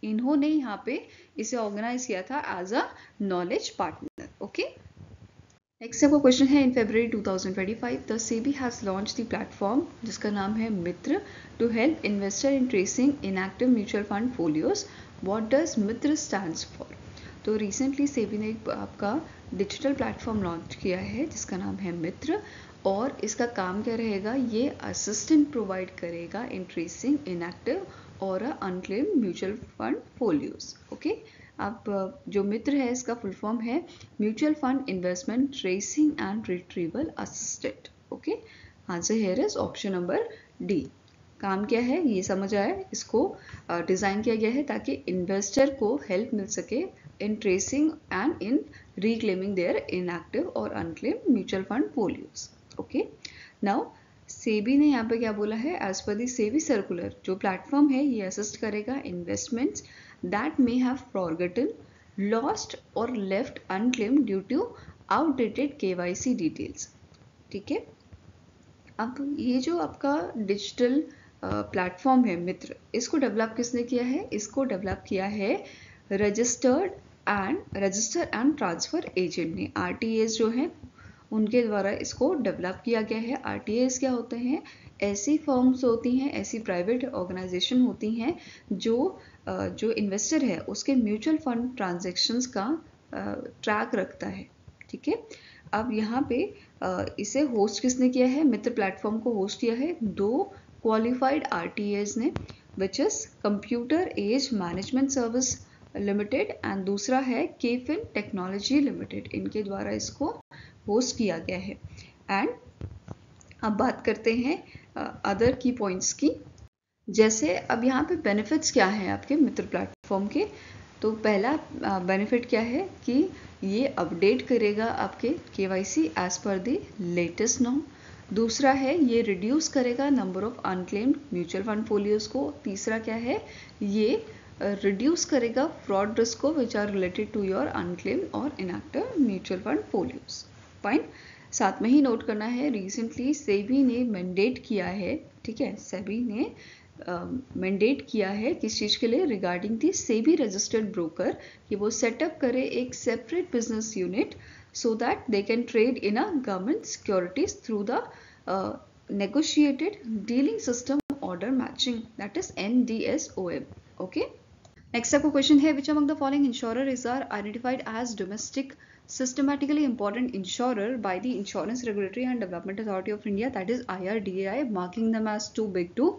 इन्होंने यहाँ पे इसे ऑर्गेनाइज किया था as a knowledge partner. Okay, next आपका क्वेश्चन है in February 2025 the SEBI has launch the platform जिसका नाम है MITRA to help investor in tracing inactive mutual fund folios. What does Mitra stands for. तो रिसेंटली सेबी ने आपका डिजिटल प्लेटफॉर्म लॉन्च किया है जिसका नाम है मित्र, और इसका काम क्या रहेगा, ये असिस्टेंट प्रोवाइड करेगा इन ट्रेसिंग इनएक्टिव और unclaimed mutual fund folios. Okay, अब जो मित्र है इसका फुल फॉर्म है mutual fund investment tracing and retrieval assistant. Okay, answer here is option number D. काम क्या है ये समझ आया, इसको डिज़ाइन किया गया है ताकि इन्वेस्टर को हेल्प मिल सके in tracing and in reclaiming their inactive और unclaimed mutual fund folios. Okay, now SEBI ने यहाँ पे क्या बोला है, as per the SEBI circular जो प्लेटफॉर्म है ये असिस्ट करेगा investments that may have forgotten, lost or left unclaimed due to outdated KYC details। ठीक है, अब ये जो आपका डिजिटल प्लेटफॉर्म है मित्र, इसको डेवलप किसने किया है, इसको डेवलप किया है रजिस्टर एंड ट्रांसफर एजेंट ने, RTAs जो हैं उनके द्वारा इसको डेवलप किया गया है। RTAs क्या होते हैं, ऐसी फर्म्स होती हैं, ऐसी प्राइवेट ऑर्गेनाइजेशन होती हैं जो इन्वेस्टर है उसके म्यूचुअल फंड ट्रांजैक्शंस का ट्रैक रखता है। ठीक है, अब यहाँ पे इसे होस्ट किसने किया है, मित्र प्लेटफॉर्म को होस्ट किया है 2 क्वालिफाइड RTAs ने, which is computer age management service limited and दूसरा है केफिन टेक्नोलॉजी लिमिटेड, इनके द्वारा इसको होस्ट किया गया है। एंड अब बात करते हैं अदर की पॉइंट्स की, जैसे अब यहाँ पे बेनिफिट्स क्या हैं आपके मित्र प्लेटफॉर्म के। तो पहला बेनिफिट क्या है कि ये अपडेट करेगा आपके KYC एज पर द लेटेस्ट नॉर्म। दूसरा है ये रिड्यूस करेगा number of unclaimed mutual fund folios को। तीसरा क्या है, ये रिड्यूस करेगा फ्रॉड रिस्क को which are related to your unclaimed और inactive mutual fund folios. Fine, साथ में ही नोट करना है रिसेंटली सेबी ने मैंडेट किया है, ठीक है, सेबी ने मैंडेट किया है किस चीज़ के लिए, regarding the SEBI registered broker, कि वो सेटअप करे एक separate business unit so that they can trade in a government securities through the negotiated dealing system order matching, that is NDSOM। Okay, next आपको क्वेश्चन है which among the following insurer is are identified as domestic systematically important insurer by the Insurance Regulatory and Development Authority of India, that is IRDAI, marking them as too big to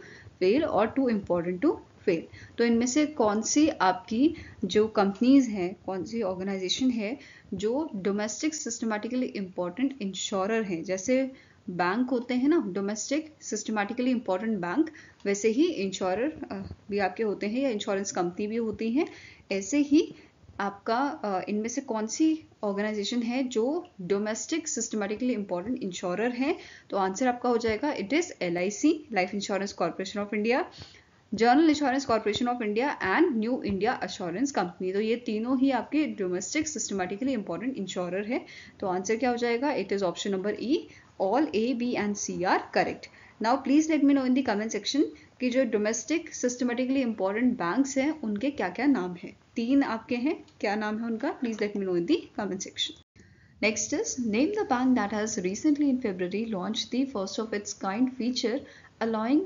fail or too important to fail। तो इनमें से कौन सी आपकी जो companies हैं, कौन सी organisation है जो डोमेस्टिक सिस्टमैटिकली इम्पॉर्टेंट इंश्योरर हैं, जैसे बैंक होते हैं ना डोमेस्टिक सिस्टमैटिकली इम्पॉर्टेंट बैंक, वैसे ही इंश्योरर भी आपके होते हैं या इंश्योरेंस कंपनी भी होती हैं, ऐसे ही आपका इनमें से कौन सी ऑर्गेनाइजेशन है जो डोमेस्टिक सिस्टमैटिकली इम्पॉर्टेंट इंश्योरर है। तो आंसर आपका हो जाएगा it is LIC, life insurance corporation of India. General insurance corporation of India and new India assurance company. तो ये तीनों ही आपके डोमेस्टिक सिस्टमेटिकली इंपॉर्टेंट इंश्योरर है। तो आंसर क्या हो जाएगा? It is option number E, all A, B and C are correct. Now please let me know in the comment section कि जो डोमेस्टिक सिस्टमेटिकली इंपॉर्टेंट बैंक्स हैं उनके क्या क्या नाम है। 3 आपके हैं, क्या नाम है उनका? Please let me know in the comment section. Next is name the bank that has recently in February launched the first of its kind feature allowing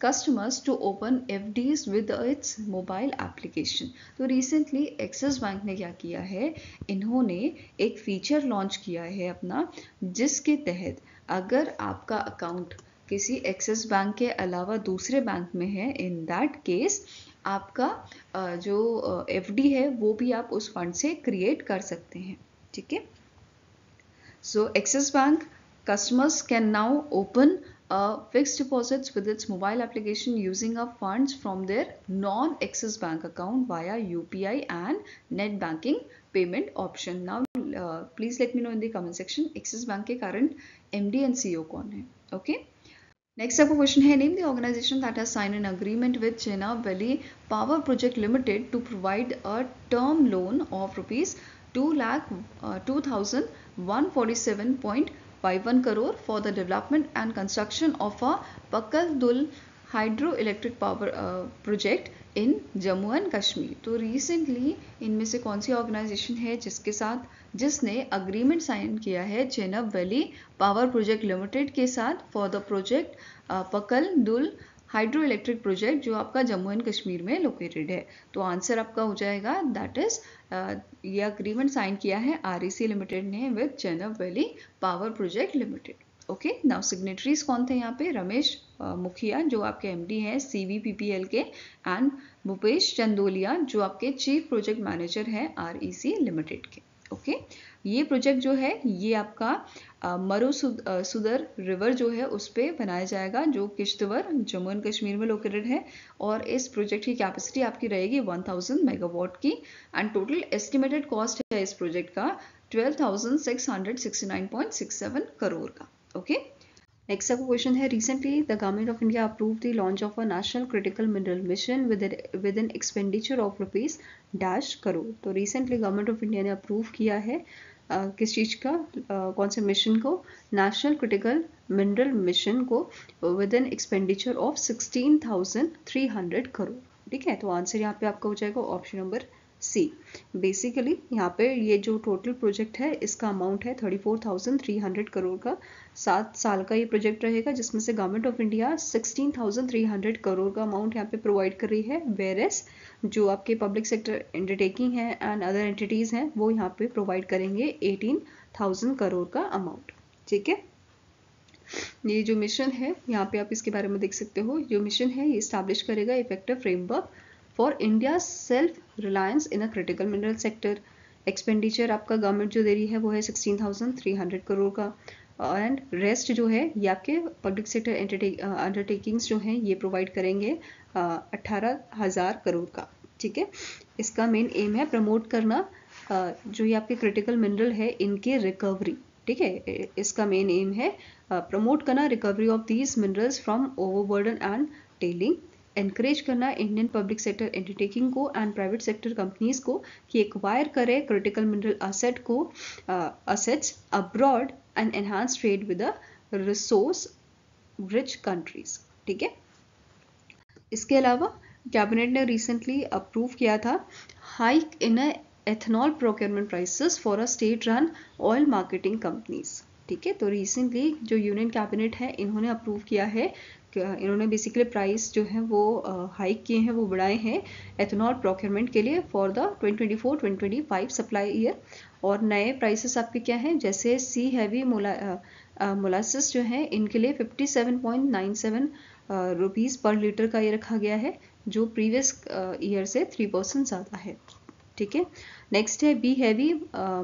customers to open FDs with its mobile application। तो recently axis bank ने क्या किया है, इन्होंने एक feature launch किया है अपना, जिसके तहत अगर आपका अकाउंट किसी एक्सिस बैंक के अलावा दूसरे बैंक में है, इन दैट केस आपका जो FD है वो भी आप उस फंड से क्रिएट कर सकते हैं। ठीक है, so Axis Bank customers can now open fixed deposits with its mobile application using up funds from their non-Axis Bank account via UPI and net banking payment option। Now please let me know in the comment section Axis Bank के current MD and CEO कौन है। Okay, next up question है, name the organization that has signed an agreement with Chenab Valley Power Project Limited to provide a term loan of rupees 2,02,147.51 crore for the development and construction of a Pakal Dul hydroelectric power project in Jammu and Kashmir. तो recently इनमें से कौन सी organisation है जिसने agreement sign किया है Chenab valley power project limited के साथ फॉर द प्रोजेक्ट पकल दुल हाइड्रो इलेक्ट्रिक प्रोजेक्ट, जो आपका जम्मू एंड कश्मीर में लोकेटेड है। तो आंसर आपका हो जाएगा दैट इज ये अग्रीमेंट साइन किया है REC लिमिटेड ने with Chenab valley power project limited. Okay, now signatories कौन थे यहाँ पे? रमेश मुखिया जो आपके MD हैं CVPPL के, एंड भूपेश चंदोलिया जो आपके चीफ प्रोजेक्ट मैनेजर हैं REC लिमिटेड के। ओके, ये प्रोजेक्ट जो है ये आपका मरुसुदर रिवर जो है उस पर बनाया जाएगा, जो किश्तवाड़ जम्मू एंड कश्मीर में लोकेटेड है। और इस प्रोजेक्ट की कैपेसिटी आपकी रहेगी 1000 मेगावाट की, एंड टोटल एस्टिमेटेड कॉस्ट है इस प्रोजेक्ट का 12,669.67 करोड़ का। ओके, नेक्स्ट आपका क्वेश्चन है, recently the government of India approve the launch of a national critical mineral mission with an expenditure of rupees dash crore. तो रिसेंटली गवर्नमेंट ऑफ इंडिया ने approve किया है किस चीज़ का, कौन से मिशन को? नेशनल क्रिटिकल मिनरल मिशन को with an expenditure of 16,300 crore. ठीक है, तो आंसर यहाँ पे आपका हो जाएगा ऑप्शन नंबर C। बेसिकली यहाँ पे ये जो टोटल प्रोजेक्ट है इसका अमाउंट है 34,300 करोड़ का। 7 साल का ये प्रोजेक्ट रहेगा, जिसमें से गवर्नमेंट ऑफ इंडिया 16,300 करोड़ का अमाउंट यहाँ पे प्रोवाइड कर रही है, वेयरएस जो आपके पब्लिक सेक्टर अंडरटेकिंग है एंड अदर एंटिटीज हैं वो यहाँ पे प्रोवाइड करेंगे 18,000 करोड़ का अमाउंट। ठीक है, ये जो मिशन है यहाँ पे आप इसके बारे में देख सकते हो, जो मिशन है ये इस्टेब्लिश करेगा effective framework for India self reliance in a critical mineral sector. Expenditure आपका गवर्नमेंट जो दे रही है वो है 16,300 करोड़ का, एंड रेस्ट जो है ये आपके पब्लिक सेक्टर अंडरटेकिंग्स जो हैं ये प्रोवाइड करेंगे 18,000 करोड़ का। ठीक है, इसका मेन एम है प्रमोट करना जो ये आपके क्रिटिकल मिनरल है इनके रिकवरी। ठीक है, इसका मेन एम है प्रमोट करना recovery of these minerals from overburden and telling, encourage करना इंडियन पब्लिक सेक्टर अंडरटेकिंग को एंड प्राइवेट सेक्टर कंपनीज को कि एक्वायर करे क्रिटिकल मिनरल असेट को assets abroad and enhance trade with the resource rich countries. ठीक है, इसके अलावा कैबिनेट ने रिसेंटली अप्रूव किया था hike in ethanol procurement prices for a state run oil marketing companies. ठीक है, तो रिसेंटली जो यूनियन कैबिनेट है इन्होंने अप्रूव किया है, इन्होंने बेसिकली प्राइस जो है वो हाइक किए हैं, वो बढ़ाए हैं एथनॉल प्रोक्योरमेंट के लिए फॉर द 2024-2025 सप्लाई ईयर। और नए प्राइसेस आपके क्या हैं, जैसे सी हैवी मोलासिस जो है इनके लिए 57.97 रुपीज़ पर लीटर का ये रखा गया है, जो प्रीवियस ईयर से 3% ज़्यादा है। ठीक है, नेक्स्ट है बी हैवी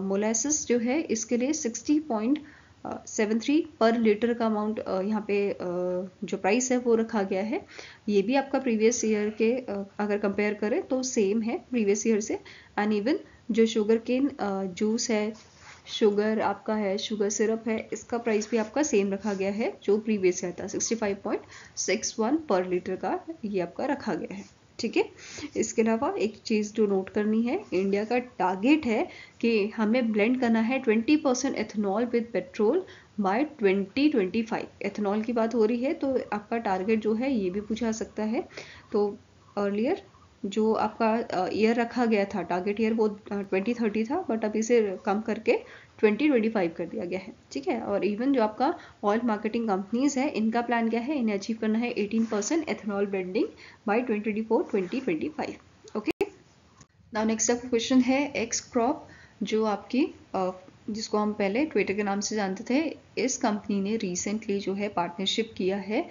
मोलासिस जो है इसके लिए 60.73 पर लीटर का अमाउंट यहाँ पे जो प्राइस है वो रखा गया है। ये भी आपका प्रीवियस ईयर के अगर कंपेयर करें तो सेम है प्रीवियस ईयर से। एंड इवन जो शुगर केन जूस है शुगर आपका है, शुगर सिरप है, इसका प्राइस भी आपका सेम रखा गया है जो प्रीवियस ईयर था, 65.61 पर लीटर का ये आपका रखा गया है। ठीक है, इसके अलावा एक चीज़ जो नोट करनी है, इंडिया का टारगेट है कि हमें ब्लेंड करना है 20% ethanol with petrol by 2025। Ethanol की बात हो रही है तो आपका टारगेट जो है ये भी पूछा सकता है। तो अर्लियर जो आपका ईयर रखा गया था, टारगेट ईयर वो 2030 था, बट अब इसे कम करके 2025 कर दिया गया है। ठीक है, और इवन जो आपका ऑयल मार्केटिंग कंपनीज है, इनका प्लान क्या है, इन्हें अचीव करना है 18% ethanol blending by 2024-2025। Okay, now next आपका क्वेश्चन है एक्स क्रॉप, जो आपकी जिसको हम पहले ट्विटर के नाम से जानते थे, इस कंपनी ने रिसेंटली जो है पार्टनरशिप किया है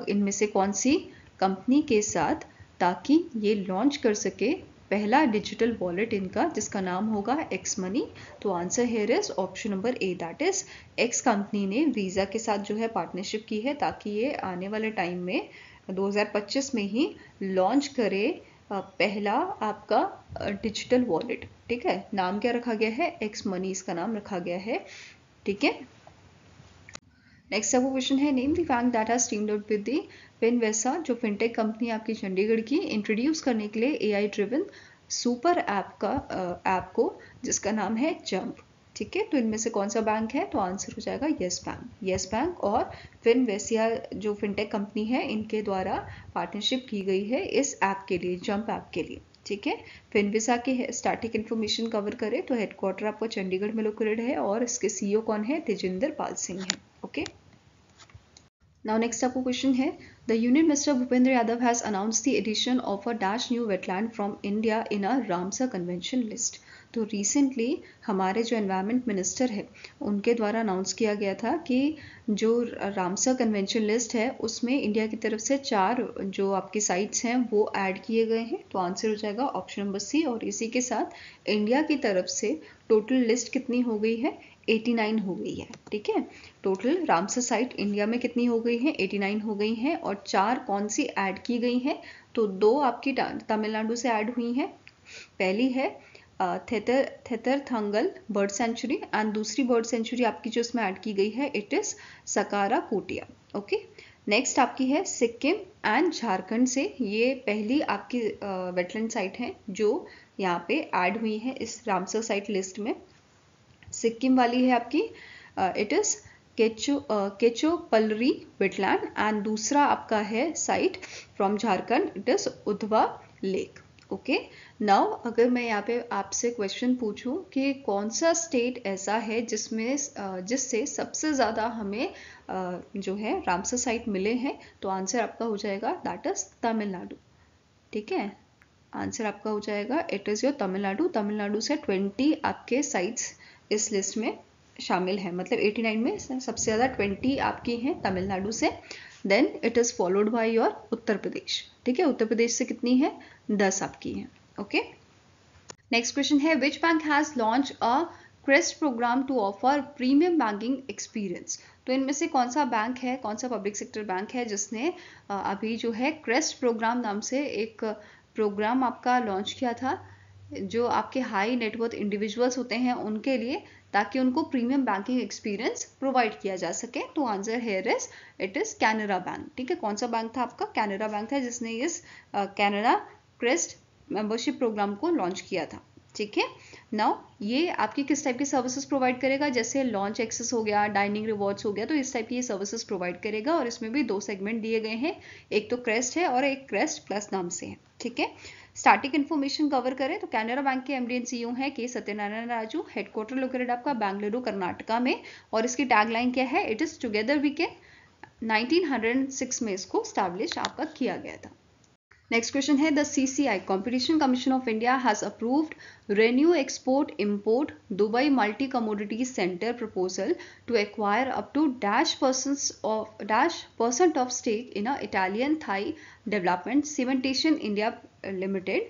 इनमें से कौन सी कंपनी के साथ, ताकि ये लॉन्च कर सके पहला डिजिटल वॉलेट इनका, जिसका नाम होगा एक्स मनी। तो answer here is option number A, that is x company ने वीज़ा के साथ जो है पार्टनरशिप की है, ताकि ये आने वाले टाइम में 2025 में ही लॉन्च करे पहला आपका डिजिटल वॉलेट। ठीक है, नाम क्या रखा गया है, एक्स मनी इसका नाम रखा गया है। ठीक है, नेक्स्ट आपको क्वेश्चन है, name the bank that has teamed up with the Finvasia, जो फिनटेक कंपनी आपकी चंडीगढ़ की इंट्रोड्यूस करने के लिए एआई ड्रिवन सुपर ऐप को, जिसका नाम है जंप। ठीक है, तो इनमें से कौन सा बैंक है, तो आंसर हो जाएगा यस बैंक। यस बैंक और फिनवेसिया जो फिनटेक कंपनी है, इनके द्वारा पार्टनरशिप की गई है इस ऐप के लिए, जंप ऐप के लिए। ठीक है, फिनविसा की स्टैटिक इन्फॉर्मेशन कवर करें तो हेडक्वार्टर आपका चंडीगढ़ में लोकेटेड है और इसके सीईओ कौन है, तेजिंदर पाल सिंह है। ओके, नाउ नेक्स्ट आपको क्वेश्चन है, the union minister Bhupender Yadav has announced the addition of a dash new wetland from India in a Ramsar convention list. तो रिसेंटली हमारे जो एनवायरनमेंट मिनिस्टर है, उनके द्वारा अनाउंस किया गया था कि जो रामसर कन्वेंशन लिस्ट है, उसमें इंडिया की तरफ से 4 जो आपकी साइट्स हैं वो ऐड किए गए हैं। तो आंसर हो जाएगा ऑप्शन नंबर सी, और इसी के साथ इंडिया की तरफ से टोटल लिस्ट कितनी हो गई है, 89 हो गई है। ठीक है, टोटल रामसर साइट इंडिया में कितनी हो गई है, 89 हो गई हैं, और 4 कौन सी ऐड की गई हैं, तो 2 आपकी तमिलनाडु से ऐड हुई हैं। पहली है थेतरथंगल बर्ड सेंचुरी, एंड दूसरी बर्ड सेंचुरी आपकी जो इसमें ऐड की गई है, it is Sakkarakottai. Okay, next आपकी है सिक्किम एंड झारखंड से, ये पहली आपकी वेटलैंड साइट है जो यहाँ पे ऐड हुई है इस रामसर साइट लिस्ट में। सिक्किम वाली है आपकी इट इज केचोपल्लरी वेटलैंड, एंड दूसरा आपका है site from Jharkhand, it is Udhwa lake. Okay, now अगर मैं यहाँ पे आपसे क्वेश्चन पूछूं कि कौन सा स्टेट ऐसा है जिसमें जिससे सबसे ज़्यादा हमें जो है रामसर साइट मिले हैं, तो आंसर आपका हो जाएगा दैट इज तमिलनाडु। ठीक है, आंसर आपका हो जाएगा it is your Tamil Nadu. Tamil Nadu से 20 आपके साइट्स इस लिस्ट में शामिल है, मतलब 89 में सबसे ज़्यादा 20 आपकी हैं तमिलनाडु से। Then it is followed by your Uttar Pradesh. ठीक है, उत्तर प्रदेश से कितनी है, 10 आपकी हैं। ओके, नेक्स्ट क्वेश्चन है, which bank has launch a crest programme to offer premium banking experience. तो इनमें से कौन सा बैंक है, कौन सा पब्लिक सेक्टर बैंक है जिसने अभी जो है क्रेस्ट प्रोग्राम नाम से एक प्रोग्राम आपका लॉन्च किया था, जो आपके हाई नेटवर्थ इंडिविजुअल्स होते हैं उनके लिए, ताकि उनको प्रीमियम बैंकिंग एक्सपीरियंस प्रोवाइड किया जा सके। तो answer here is it is Canara bank. ठीक है, कौन सा बैंक था आपका, कैनरा बैंक था, जिसने इस कैनरा क्रेस्ट मेंबरशिप प्रोग्राम को लॉन्च किया था। ठीक है, नाउ ये आपकी किस टाइप की सर्विसेज प्रोवाइड करेगा, जैसे लॉन्च एक्सेस हो गया, डाइनिंग रिवॉर्ड्स हो गया, तो इस टाइप की ये सर्विसेज प्रोवाइड करेगा। और इसमें भी 2 सेगमेंट दिए गए हैं, एक तो क्रेस्ट है और एक क्रेस्ट प्लस नाम से है। ठीक है, स्टैटिक इन्फॉर्मेशन कवर करें तो कैनरा बैंक के एमडी एंड सीईओ हैं के सत्यनारायण राजू, हेडक्वार्टर लोकेटेड आपका बेंगलुरु कर्नाटका में, और इसकी टैगलाइन क्या है, it is together we can. 1906 में इसको स्टैब्लिश आपका किया गया था। नेक्स्ट क्वेश्चन है, the CCI competition commission of India has approved renew export import Dubai multi commodity centre proposal to acquire up to % of stake in a Italian Thai development cementation India limited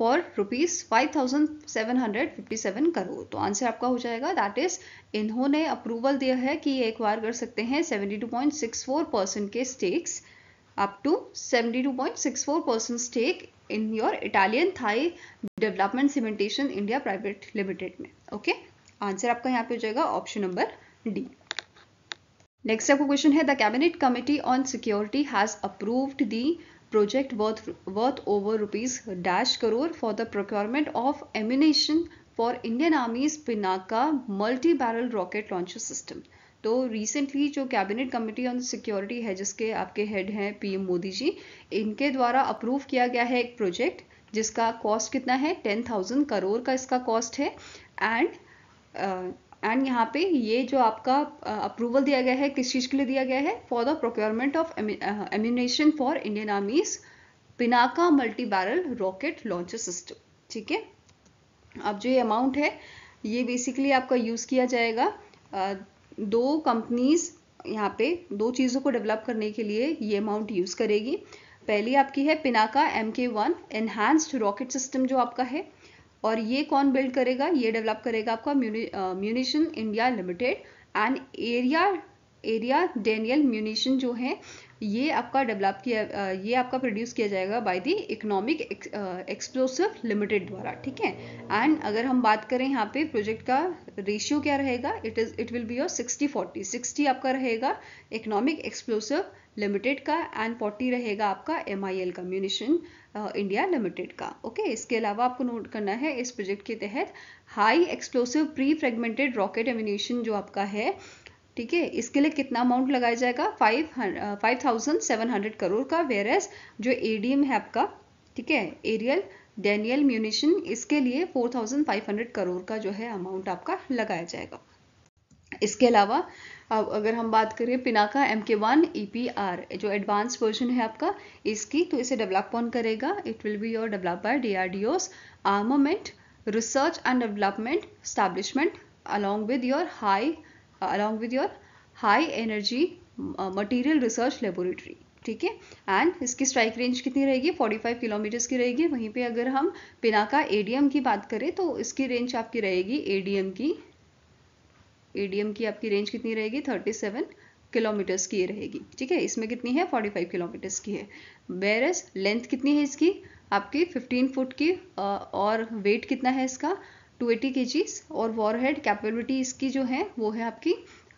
for ₹5,757 crore. तो answer आपका हो जाएगा that is, इन्होंने approval दिया है कि ये acquire कर सकते हैं 72.64% के stakes, up to 72.64% stake in your Italian Thai Development Cementation India Private Limited में। ओके, आंसर आपका यहाँ पे हो जाएगा ऑप्शन नंबर डी। नेक्स्ट आपको क्वेश्चन है, the cabinet committee on security has approved the project worth over rupees dash crore for the procurement of ammunition for Indian Army's Pinaka multi-barrel rocket launcher system। तो recently जो cabinet committee on security है, जिसके आपके head हैं PM Modi ji, इनके द्वारा approve किया गया है एक प्रोजेक्ट जिसका कॉस्ट कितना है, 10,000 करोड़ का इसका कॉस्ट है। एंड यहाँ पे ये जो आपका अप्रूवल दिया गया है, किस चीज़ के लिए दिया गया है, for the procurement of ammunition for Indian आर्मीज Pinaka multi barrel rocket launcher system. ठीक है, अब जो ये अमाउंट है ये बेसिकली आपका यूज़ किया जाएगा दो कंपनीज यहाँ पे दो चीज़ों को डेवलप करने के लिए ये अमाउंट यूज़ करेगी। पहली आपकी है Pinaka MK1 enhanced rocket system जो आपका है, और ये कौन बिल्ड करेगा, ये डेवलप करेगा आपका munition India limited. And area Daniel munition जो है ये आपका डेवलप किया ये आपका प्रोड्यूस किया जाएगा by the economic explosive limited द्वारा। ठीक है, एंड अगर हम बात करें यहाँ पे प्रोजेक्ट का रेशियो क्या रहेगा, इट विल बी योर 60-40। 60 आपका रहेगा इकोनॉमिक एक्सप्लोसिव लिमिटेड का एंड 40 रहेगा आपका MIL का म्यूनिशन इंडिया लिमिटेड का। ओके, इसके अलावा आपको नोट करना है इस प्रोजेक्ट के तहत high explosive pre fragmented rocket ammunition जो आपका है, ठीक है, इसके लिए कितना अमाउंट लगाया जाएगा, 5,700 करोड़ का। वेयरएस जो ADM है आपका, ठीक है, एरियल डेनियल म्यूनिशन, इसके लिए 4,500 करोड़ का जो है अमाउंट आपका लगाया जाएगा। इसके अलावा अगर हम बात करें पिनाका MK1 EPR जो एडवांस वर्जन है आपका इसकी, तो इसे डेवलप कौन करेगा, it will be your develop by DRDO's armament research and development establishment along with your high energy material research laboratory। ठीक है, एंड इसकी स्ट्राइक रेंज कितनी रहेगी, 45 किलोमीटर्स की रहेगी। वहीं पे अगर हम पिनाका ADM की बात करें तो इसकी रेंज आपकी रहेगी ADM की आपकी रेंज कितनी रहेगी, 37 किलोमीटर्स की रहेगी। ठीक है, इसमें कितनी है, 45 किलोमीटर्स की है। वेयरएस लेंथ कितनी है इसकी, आपकी 15 फुट की, और वेट कितना है इसका, 280 kgs, और वॉरहेड कैपेबिलिटी इसकी जो है वो है आपकी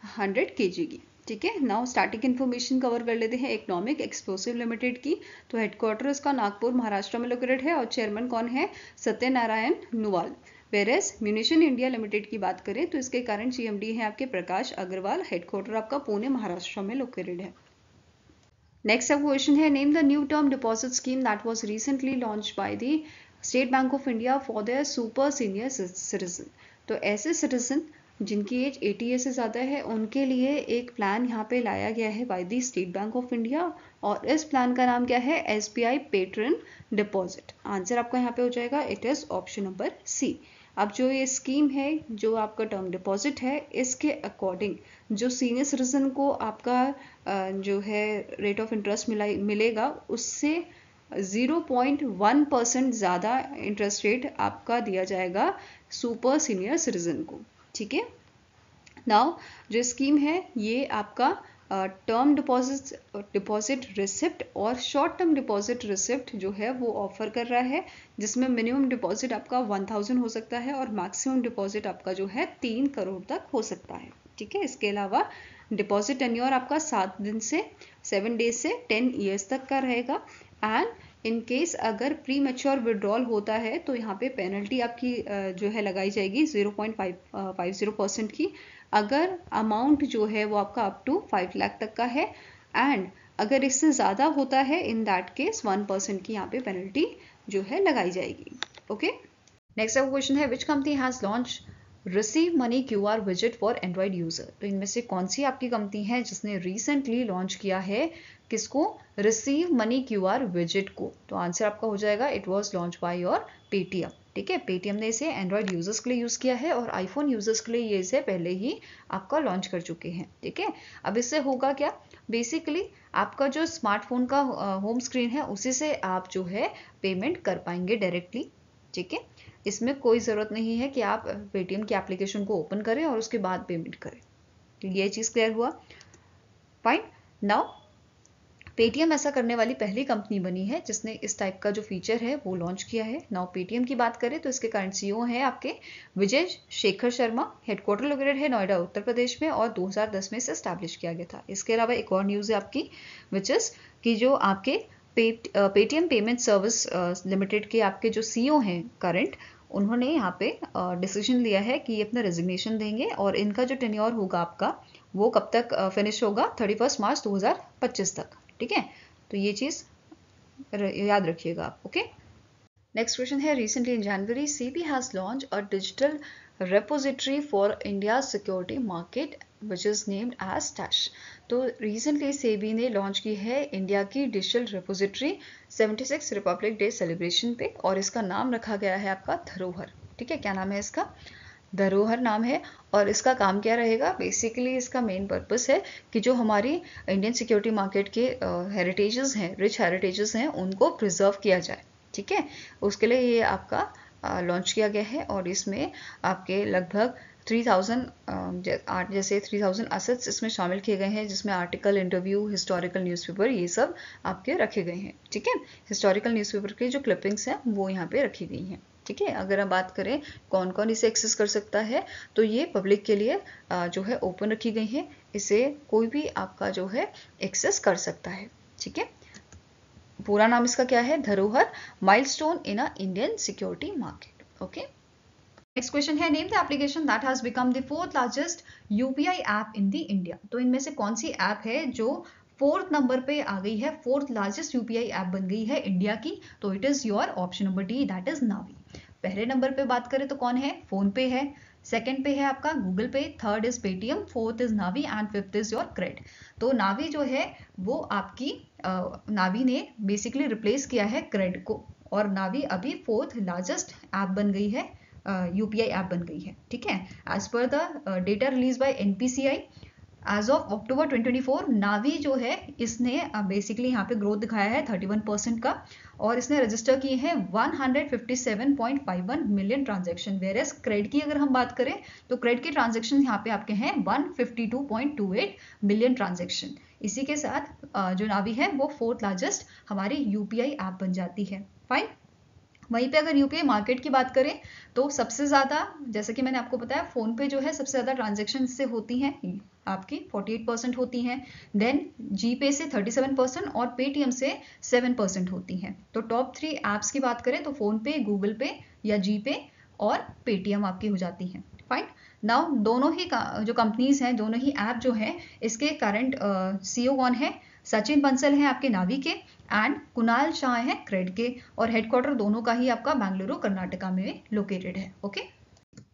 100 kg की। ठीक है, नाउ स्टैटिक इन्फॉर्मेशन कवर कर लेते हैं इकोनॉमिक एक्सप्लोसिव लिमिटेड की। तो हेडक्वार्टर इसका नागपुर महाराष्ट्र में लोकेटेड है और चेयरमैन कौन है, Satyanarayan Nuwal. Whereas munition India limited की बात करें तो इसके करंट CMD है आपके प्रकाश अग्रवाल, हेडक्वार्टर आपका पुणे महाराष्ट्र में लोकेटेड है। नेक्स्ट आपका क्वेश्चन है, name the new term deposit scheme that was recently launched by the state bank of India for their super senior citizen. तो ऐसे सिटीजन जिनकी एज 80 ईयर से ज़्यादा है उनके लिए एक प्लान यहाँ पे लाया गया है by the state bank of India, और इस प्लान का नाम क्या है, SBI पेट्रन डिपॉजिट। आंसर आपका यहाँ पे हो जाएगा, it is option number C. अब जो ये स्कीम है, जो आपका टर्म डिपॉजिट है, इसके अकॉर्डिंग जो सीनियर सिटीजन को आपका जो है रेट ऑफ इंटरेस्ट मिलेगा उससे 0.1% ज़्यादा इंटरेस्ट रेट आपका दिया जाएगा सुपर सीनियर सिटीजन को। ठीक है, नाउ जो स्कीम है ये आपका टर्म डिपॉजिट रिसिप्ट और शॉर्ट टर्म डिपॉजिट रिसिप्ट जो है वो ऑफर कर रहा है, जिसमें मिनिमम डिपॉजिट आपका 1000 हो सकता है और मैक्सिमम डिपॉजिट आपका जो है 3 करोड़ तक हो सकता है। ठीक है, इसके अलावा डिपॉजिट टेन्योर आपका 7 डेज से 10 ईयर्स तक का रहेगा। एंड इन केस अगर प्री मैच्योर विड्रॉल होता है तो यहाँ पे पेनल्टी आपकी जो है लगाई जाएगी 0.50% की, अगर अमाउंट जो है वो आपका अप टू 5 लाख तक का है, एंड अगर इससे ज़्यादा होता है इन दैट केस 1% की यहाँ पे पेनल्टी जो है लगाई जाएगी। ओके, नेक्स्ट आपका क्वेश्चन है, which company has launch receive money QR visit for Android user. तो इनमें से कौन सी आपकी कंपनी है जिसने रिसेंटली लॉन्च किया है किसको, रिसीव मनी QR विजिट को। तो आंसर आपका हो जाएगा, it was launch by your Paytm. ठीक है, पेटीएम ने इसे एंड्रॉइड यूजर्स के लिए यूज़ किया है और आईफोन यूजर्स के लिए ये इसे पहले ही आपका लॉन्च कर चुके हैं। ठीक है, अब इससे होगा क्या, बेसिकली आपका जो स्मार्टफोन का होम स्क्रीन है उसी से आप जो है पेमेंट कर पाएंगे डायरेक्टली। ठीक है, इसमें कोई ज़रूरत नहीं है कि आप पेटीएम की एप्लीकेशन को ओपन करें और उसके बाद पेमेंट करें। तो ये चीज़ क्लियर हुआ, फाइन। नाउ पेटीएम ऐसा करने वाली पहली कंपनी बनी है जिसने इस टाइप का जो फीचर है वो लॉन्च किया है। नाउ पेटीएम की बात करें तो इसके करंट सीईओ हैं आपके विजय शेखर शर्मा। हेडक्वार्टर लोकेटेड है नोएडा उत्तर प्रदेश में और 2010 में इसे स्टैब्लिश किया गया था। इसके अलावा एक और न्यूज़ है आपकी विच इज़ कि जो आपके पेटीएम पेमेंट सर्विस लिमिटेड के आपके जो सीईओ हैं करंट, उन्होंने यहाँ पे डिसीजन लिया है कि ये अपना रेजिग्नेशन देंगे और इनका जो टेन्योर होगा आपका वो कब तक फिनिश होगा, 31 मार्च 2025 तक। ठीक है, तो ये चीज़ याद रखिएगा आप। ओके, नेक्स्ट क्वेश्चन है recently in January SEBI has launch a digital repository for India's security market which is named as Stash। तो रिसेंटली सेबी ने लॉन्च की है इंडिया की digital repository 76 Republic day celebration पे और इसका नाम रखा गया है आपका धरोहर। ठीक है, क्या नाम है इसका? धरोहर नाम है। और इसका काम क्या रहेगा? बेसिकली इसका मेन पर्पस है कि जो हमारी इंडियन सिक्योरिटी मार्केट के हेरिटेजेस हैं, रिच हेरिटेजेस हैं, उनको प्रिजर्व किया जाए। ठीक है, उसके लिए ये आपका लॉन्च किया गया है और इसमें आपके लगभग 3000 जैसे 3000 असेट्स इसमें शामिल किए गए हैं, जिसमें आर्टिकल, इंटरव्यू, हिस्टोरिकल न्यूज़पेपर ये सब आपके रखे गए हैं। ठीक है, हिस्टोरिकल न्यूज़पेपर की जो क्लिपिंग्स हैं वो यहाँ पे रखी गई हैं। ठीक है, अगर हम बात करें कौन कौन इसे एक्सेस कर सकता है तो ये पब्लिक के लिए जो है ओपन रखी गई है, इसे कोई भी आपका जो है एक्सेस कर सकता है। ठीक है, पूरा नाम इसका क्या है? Dharohar milestone in a Indian security market. Okay, next question है name the application that has become the 4th largest UPI app in the India. तो इनमें से कौन सी ऐप है जो 4th नंबर पे आ गई है, 4th लार्जेस्ट यूपीआई ऐप बन गई है इंडिया की? तो it is your option number D, that is Navi. पहले नंबर पे बात करें तो कौन है? फोन पे है, सेकंड पे है आपका Google pay, third is Paytm, fourth is Navi and fifth is your CRED. तो नावी जो है वो आपकी नावी ने बेसिकली रिप्लेस किया है क्रेड को और नावी अभी 4th लार्जेस्ट ऐप बन गई है, यूपीआई ऐप बन गई है। ठीक है, एज पर the data release by NPCI as of October 2024 Navi जो है इसने बेसिकली यहाँ पे ग्रोथ दिखाया है 31% का और इसने रजिस्टर किए हैं 157.51 million transaction. Where as CRED की अगर हम बात करें तो क्रेड के ट्रांजेक्शन यहाँ पे आपके हैं 152.28 मिलियन ट्रांजेक्शन। इसी के साथ जो नावी है वो 4th लार्जेस्ट हमारी यूपीआई ऐप बन जाती है। फाइन, वहीं पे अगर यूपीआई मार्केट की बात करें तो सबसे ज़्यादा, जैसे कि मैंने आपको बताया, फ़ोन पे जो है सबसे ज़्यादा ट्रांजेक्शन से होती हैं आपकी 48% होती हैं, देन जी पे से 37% और पेटीएम से 7% होती हैं। तो टॉप 3 ऐप्स की बात करें तो फ़ोन पे, गूगल पे या जी पे और पेटीएम आपकी हो जाती हैं। फाइन, नाउ दोनों ही जो कंपनीज हैं, दोनों ही ऐप जो है इसके करंट सीईओ कौन है? सचिन बंसल हैं आपके नावी के एंड कुणाल शाह हैं क्रेड के और हेडक्वार्टर दोनों का ही आपका बेंगलुरु कर्नाटका में लोकेटेड है। Okay,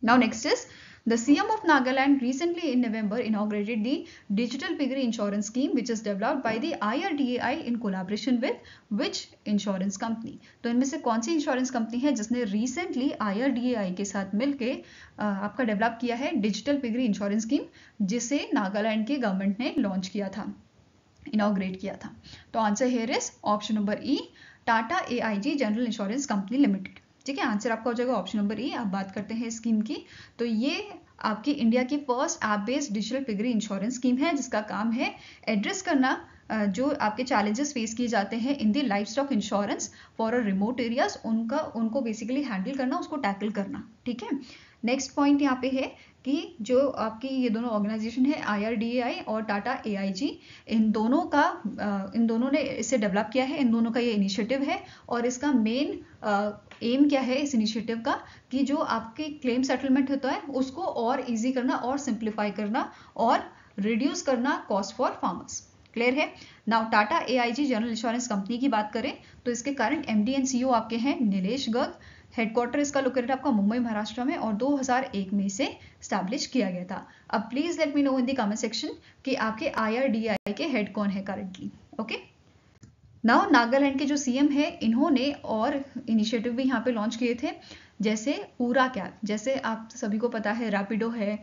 now next is the CM of Nagaland recently in November inaugurated the Digital Piggery Insurance Scheme which is developed by the IRDAI in collaboration with which insurance company। तो इनमें से कौन सी insurance company है जिसने recently IRDAI के साथ मिलके आपका डेवलप किया है डिजिटल पिगरी इंश्योरेंस स्कीम, जिसे नागालैंड की गवर्नमेंट ने लॉन्च किया था, इनॉग्रेट किया था? तो answer here is option number E, Tata AIG general insurance company limited. ठीक है, आंसर आपका हो जाएगा ऑप्शन नंबर ई। अब बात करते हैं स्कीम की, तो ये आपकी इंडिया की first app based digital piggery insurance scheme है जिसका काम है एड्रेस करना जो आपके चैलेंजेस फेस किए जाते हैं in the livestock insurance for a remote areas, उनको बेसिकली हैंडल करना, उसको टैकल करना। ठीक है, नेक्स्ट पॉइंट यहाँ पे है कि जो आपकी ये दोनों ऑर्गेनाइजेशन है IRDAI और टाटा AIG, इन दोनों ने इसे डेवलप किया है, इन दोनों का ये इनिशिएटिव है और इसका मेन एम क्या है इस इनिशिएटिव का कि जो आपके क्लेम सेटलमेंट होता है उसको और इजी करना और सिंप्लीफाई करना और रिड्यूस करना कॉस्ट फॉर फार्मर्स। क्लियर है? Now Tata AIG general insurance company की बात करें तो इसके करंट MD एंड CEO आपके हैं नीलेश गर्ग। हेडक्वार्टर इसका लोकेटेड आपका मुंबई महाराष्ट्र में और 2001 में इसे स्टैब्लिश किया गया था। अब please let me know in the comment section कि आपके IRDAI के हेड कौन है करंटली। ओके, नाउ नागालैंड के जो CM है इन्होंने और इनिशिएटिव भी यहाँ पे लॉन्च किए थे, जैसे पूरा कैब, जैसे आप सभी को पता है रैपिडो है,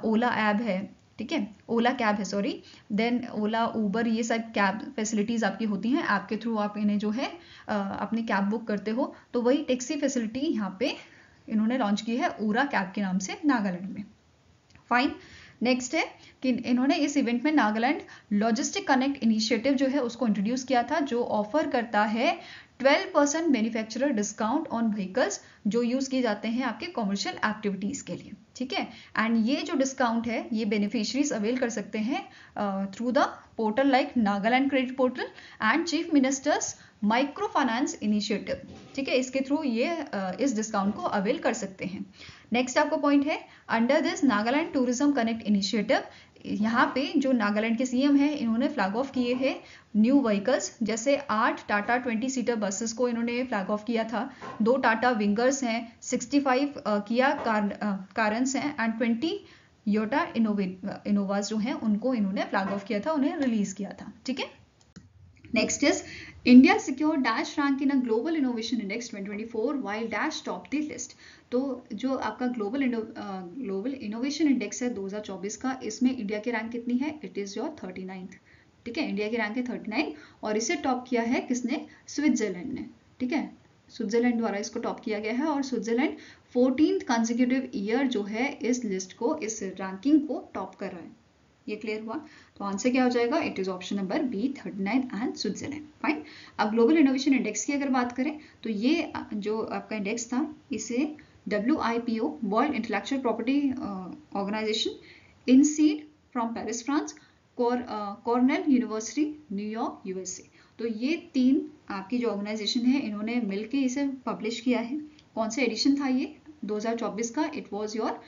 ओला ऐप है, ठीक है, ओला कैब है सॉरी, देन ओला उबर, ये सब कैब फैसिलिटीज आपकी होती हैं, ऐप के थ्रू आप इन्हें जो है अपनी कैब बुक करते हो, तो वही टैक्सी फैसिलिटी यहाँ पे इन्होंने लॉन्च की है ऊरा कैब के नाम से नागालैंड में। फाइन, नेक्स्ट है कि इन्होंने इस इवेंट में नागालैंड लॉजिस्टिक कनेक्ट इनिशिएटिव जो है उसको इंट्रोड्यूस किया था, जो ऑफर करता है 12% मैन्युफैक्चरर डिस्काउंट ऑन व्हीकल्स जो यूज किए जाते हैं आपके कॉमर्शियल एक्टिविटीज के लिए, ठीक है। एंड ये जो डिस्काउंट है ये बेनिफिशरीज अवेल कर सकते हैं through the portal like Nagaland credit portal and chief ministers micro finance initiative, ठीक है। इसके थ्रू ये इस डिस्काउंट को अवेल कर सकते हैं। नेक्स्ट आपका पॉइंट है under this Nagaland tourism connect initiative, यहाँ पे जो नागालैंड के सीएम है इन्होंने फ्लैग ऑफ किए हैं न्यू व्हीकल्स, जैसे 8 टाटा 20 सीटर बसेस को इन्होंने फ्लैग ऑफ किया था, 2 टाटा विंगर्स हैं, 65 किया कारन्स हैं एंड 20 योटा इनोवास जो हैं उनको इन्होंने फ्लैग ऑफ किया था, उन्हें रिलीज किया था, ठीक है। Next is India secure dash rank in a global innovation index 2024 while dash top the list. तो जो आपका ग्लोबल इनोवेशन इंडेक्स है 2024 का, इसमें इंडिया की रैंक कितनी है? इट इज योर 39th, ठीक है। इंडिया की रैंक है 39 और इसे टॉप किया है किसने? स्विट्जरलैंड ने, ठीक है। स्विट्जरलैंड द्वारा इसको टॉप किया गया है और स्विट्जरलैंड 14th कंसेक्यूटिव ईयर जो है इस लिस्ट को, इस रैंकिंग को टॉप कर रहा है। ये क्लियर हुआ? तो आंसर क्या हो जाएगा? It is option number B 39 and Switzerland. Fine. अब ग्लोबल इनोवेशन इंडेक्स की अगर बात करें तो ये जो आपका इंडेक्स था इसे WIPO world intellectual property organisation, INSEAD from Paris France, Cornell university New York USA, तो ये 3 आपकी जो ऑर्गेनाइजेशन है इन्होंने मिलकर इसे पब्लिश किया है। कौन सा एडिशन था ये? 2024 का। It was your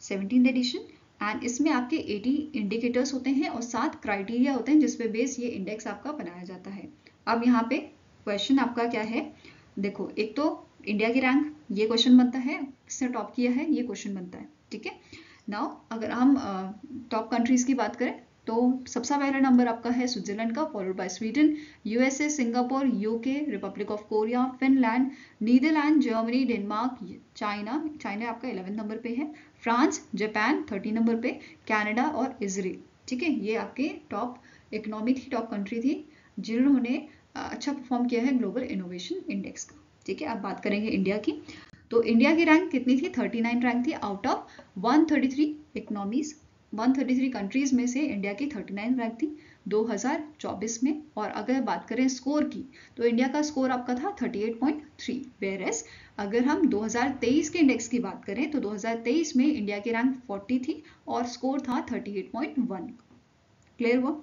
17th edition and इसमें आपके 80 इंडिकेटर्स होते हैं और 7 क्राइटेरिया होते हैं जिस पे बेस ये इंडेक्स आपका बनाया जाता है। अब यहाँ पे क्वेश्चन आपका क्या है? देखो, एक तो इंडिया की रैंक, ये क्वेश्चन बनता है, किसने टॉप किया है, ये क्वेश्चन बनता है, ठीक है। नाउ अगर हम टॉप कंट्रीज की बात करें तो सबसे पहला नंबर आपका है स्विट्जरलैंड का, followed by Sweden, USA, Singapore, UK, republic of Korea, Finland, Netherland, Germany, Denmark, China आपका 11 नंबर पे है, फ्रांस, जापान 30 नंबर पे, कनाडा और इजराइल, ठीक है। ये आपके टॉप इकोनॉमी थी, टॉप कंट्री थी जिन्होंने अच्छा परफॉर्म किया है ग्लोबल इनोवेशन इंडेक्स का, ठीक है। अब बात करेंगे इंडिया की, तो इंडिया की रैंक कितनी थी? 39 रैंक थी आउट ऑफ 133 इकोनॉमीज, 133 कंट्रीज में से इंडिया की 39 रैंक थी 2024 में। और अगर बात करें स्कोर की तो इंडिया का स्कोर आपका था 38.3, वेयर एज अगर हम 2023 के इंडेक्स की बात करें तो 2023 में इंडिया की रैंक 40 थी और स्कोर था 38.1। क्लियर हुआ?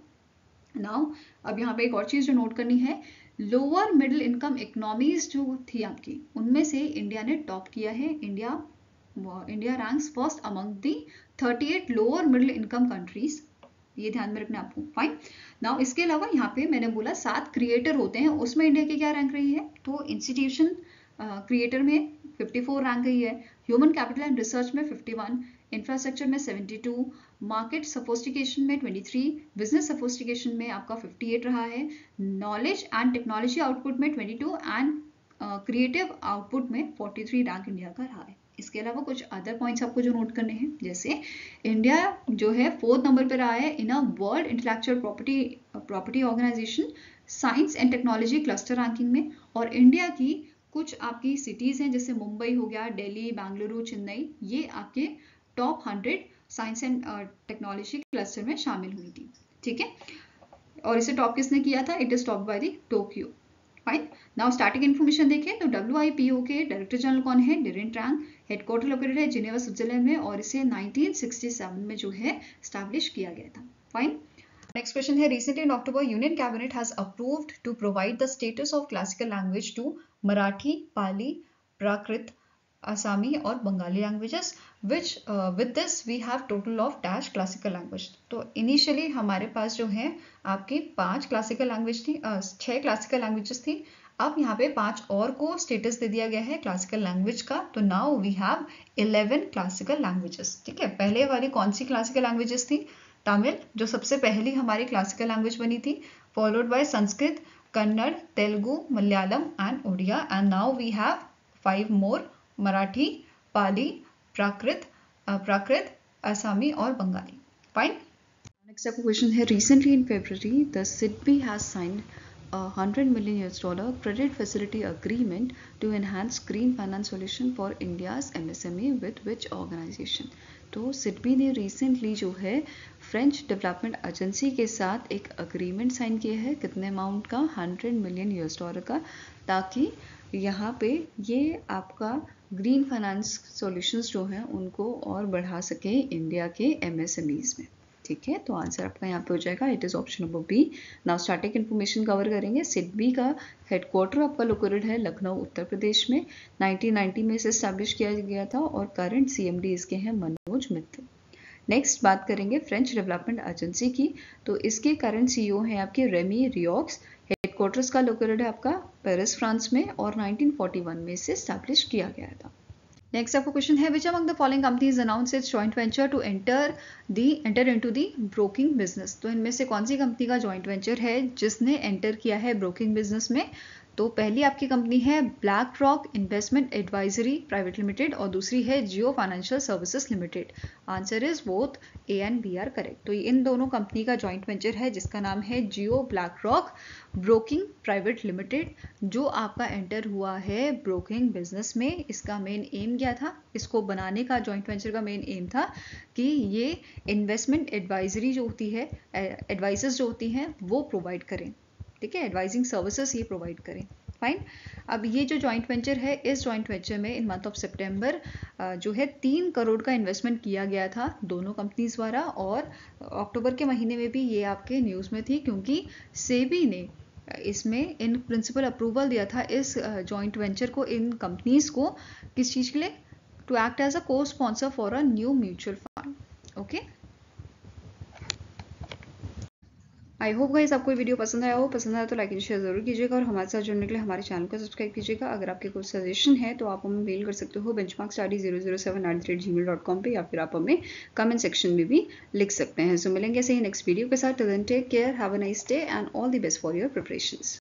नाउ अब यहाँ पे एक और चीज जो नोट करनी है, लोअर मिडिल इनकम इकोनॉमीज जो थी आपकी उनमें से इंडिया ने टॉप किया है। India ranks first among the 38 lower middle income countries, ये ध्यान में रखना आपको। फाइन। नाउ इसके अलावा यहाँ पे मैंने बोला 7 क्रिएटर होते हैं, उसमें इंडिया की क्या रैंक रही है? तो इंस्टीट्यूशन क्रिएटर में 54 रैंक रही है, ह्यूमन कैपिटल एंड रिसर्च में 51, इंफ्रास्ट्रक्चर में 72, मार्केट सोफिस्टिकेशन में 23, बिजनेस सोफिस्टिकेशन में आपका 58 रहा है, नॉलेज एंड टेक्नोलॉजी आउटपुट में 22 एंड क्रिएटिव आउटपुट में 43 रैंक इंडिया का रहा है। इसके अलावा कुछ अदर पॉइंट्स आपको जो नोट करने हैं, जैसे इंडिया जो है 4th नंबर पे रहा है in a world intellectual property organization science and technology cluster ranking में, और इंडिया की कुछ आपकी सिटीज हैं जैसे मुंबई हो गया, दिल्ली, बेंगलुरु, चेन्नई, ये आपके top 100 science and technology cluster में शामिल हुई थी, ठीक है। और इसे टॉप किसने किया था? It is top by the Tokyo. Fine. Now static information देखें तो WIPO के डायरेक्टर जनरल कौन है? डेरेन ट्रैंग। हेडक्वार्टर लोकेटेड है जिनेवा, स्विट्जरलैंड में और इसे 1967 में जो है स्टैब्लिश किया गया था। फाइन। नेक्स्ट क्वेश्चन है, recently in October union cabinet has approved to provide the status of classical language to Marathi, Pali, Prakrit, Assamese और Bengali languages which with this we have total of dash classical language. तो इनिशियली हमारे पास जो है आपकी 5 क्लासिकल लैंग्वेज थी, 6 classical languages थी। अब यहाँ पे 5 और को स्टेटस दे दिया गया है क्लासिकल लैंग्वेज का, तो now we have 11 classical languages, ठीक है। पहले वाली कौन सी क्लासिकल लैंग्वेजेस थी? तमिल, जो सबसे पहली हमारी क्लासिकल लैंग्वेज बनी थी, followed by Sanskrit, Kannada, Telugu, Malayalam and Odia, and now we have 5 more, Marathi, Pali, Prakrit, Assamese और बंगाली। फाइन। नेक्स्ट आपका क्वेश्चन है, recently in February the SIDBI has signed $100 million credit facility agreement to enhance green finance solution for India's MSME with which organization? तो सिडबी ने recently जो है French development agency के साथ एक अग्रीमेंट साइन किया है, कितने अमाउंट का? $100 मिलियन का, ताकि यहाँ पे ये आपका ग्रीन फाइनेंस सॉल्यूशंस जो हैं उनको और बढ़ा सके इंडिया के MSMEs में। ठीक है, तो आंसर आपका यहाँ पे हो जाएगा, it is option number B. Now static information cover करेंगे। सिडबी का हेडक्वार्टर आपका लोकेटेड है लखनऊ उत्तर प्रदेश में। 1990 में इसे स्टैब्लिश किया गया था और करंट CMD इसके हैं मनोज मित्तल। नेक्स्ट बात करेंगे फ्रेंच डेवलपमेंट एजेंसी की, तो इसके करंट CEO हैं आपके रेमी रियोक्स। हेडक्वार्टर्स का लोकेटेड है आपका पेरिस फ्रांस में और 1941 में इसे स्टैब्लिश किया गया था। नेक्स्ट आपका क्वेश्चन है, which among the following companies announce its joint venture to enter into the broking business? तो इनमें से कौन सी कंपनी का जॉइंट वेंचर है जिसने एंटर किया है ब्रोकिंग बिजनेस में? तो पहली आपकी कंपनी है BlackRock investment advisory private limited और दूसरी है Jio financial services limited. Answer is both A and B are correct. तो इन दोनों कंपनी का जॉइंट वेंचर है जिसका नाम है Jio BlackRock broking private limited, जो आपका एंटर हुआ है ब्रोकिंग बिजनेस में। इसका मेन एम क्या था? इसको बनाने का जॉइंट वेंचर का मेन एम था कि ये इन्वेस्टमेंट एडवाइजरी जो होती है, एडवाइसेस जो होती हैं वो प्रोवाइड करें। ठीक है, एडवाइजिंग सर्विसेज ये प्रोवाइड करें। फाइन। अब ये जो जॉइंट वेंचर है, इस जॉइंट वेंचर में इन मंथ ऑफ सितंबर जो है 3 करोड़ का इन्वेस्टमेंट किया गया था दोनों कंपनीज द्वारा, और अक्टूबर के महीने में भी ये आपके न्यूज़ में थी क्योंकि सेबी ने इसमें इन प्रिंसिपल अप्रूवल दिया था इस जॉइंट वेंचर को, इन कंपनीज को, किस चीज़ के लिए? टू एक्ट एज अ को sponsor for a new mutual fund. Okay, I hope guys आपको वीडियो पसंद आया हो। पसंद आया तो लाइक एंड शेयर जरूर कीजिएगा और हमारे साथ जुड़ने के लिए हमारे चैनल को सब्सक्राइब कीजिएगा। अगर आपके कोई सजेशन है तो आप हमें मेल कर सकते हो benchmarkstudy007@gmail.com पे, या फिर आप हमें कमेंट सेक्शन में भी लिख सकते हैं। सो मिलेंगे ऐसे ही नेक्स्ट वीडियो के साथ। Till then take care, have a nice day and all the best for your preparations.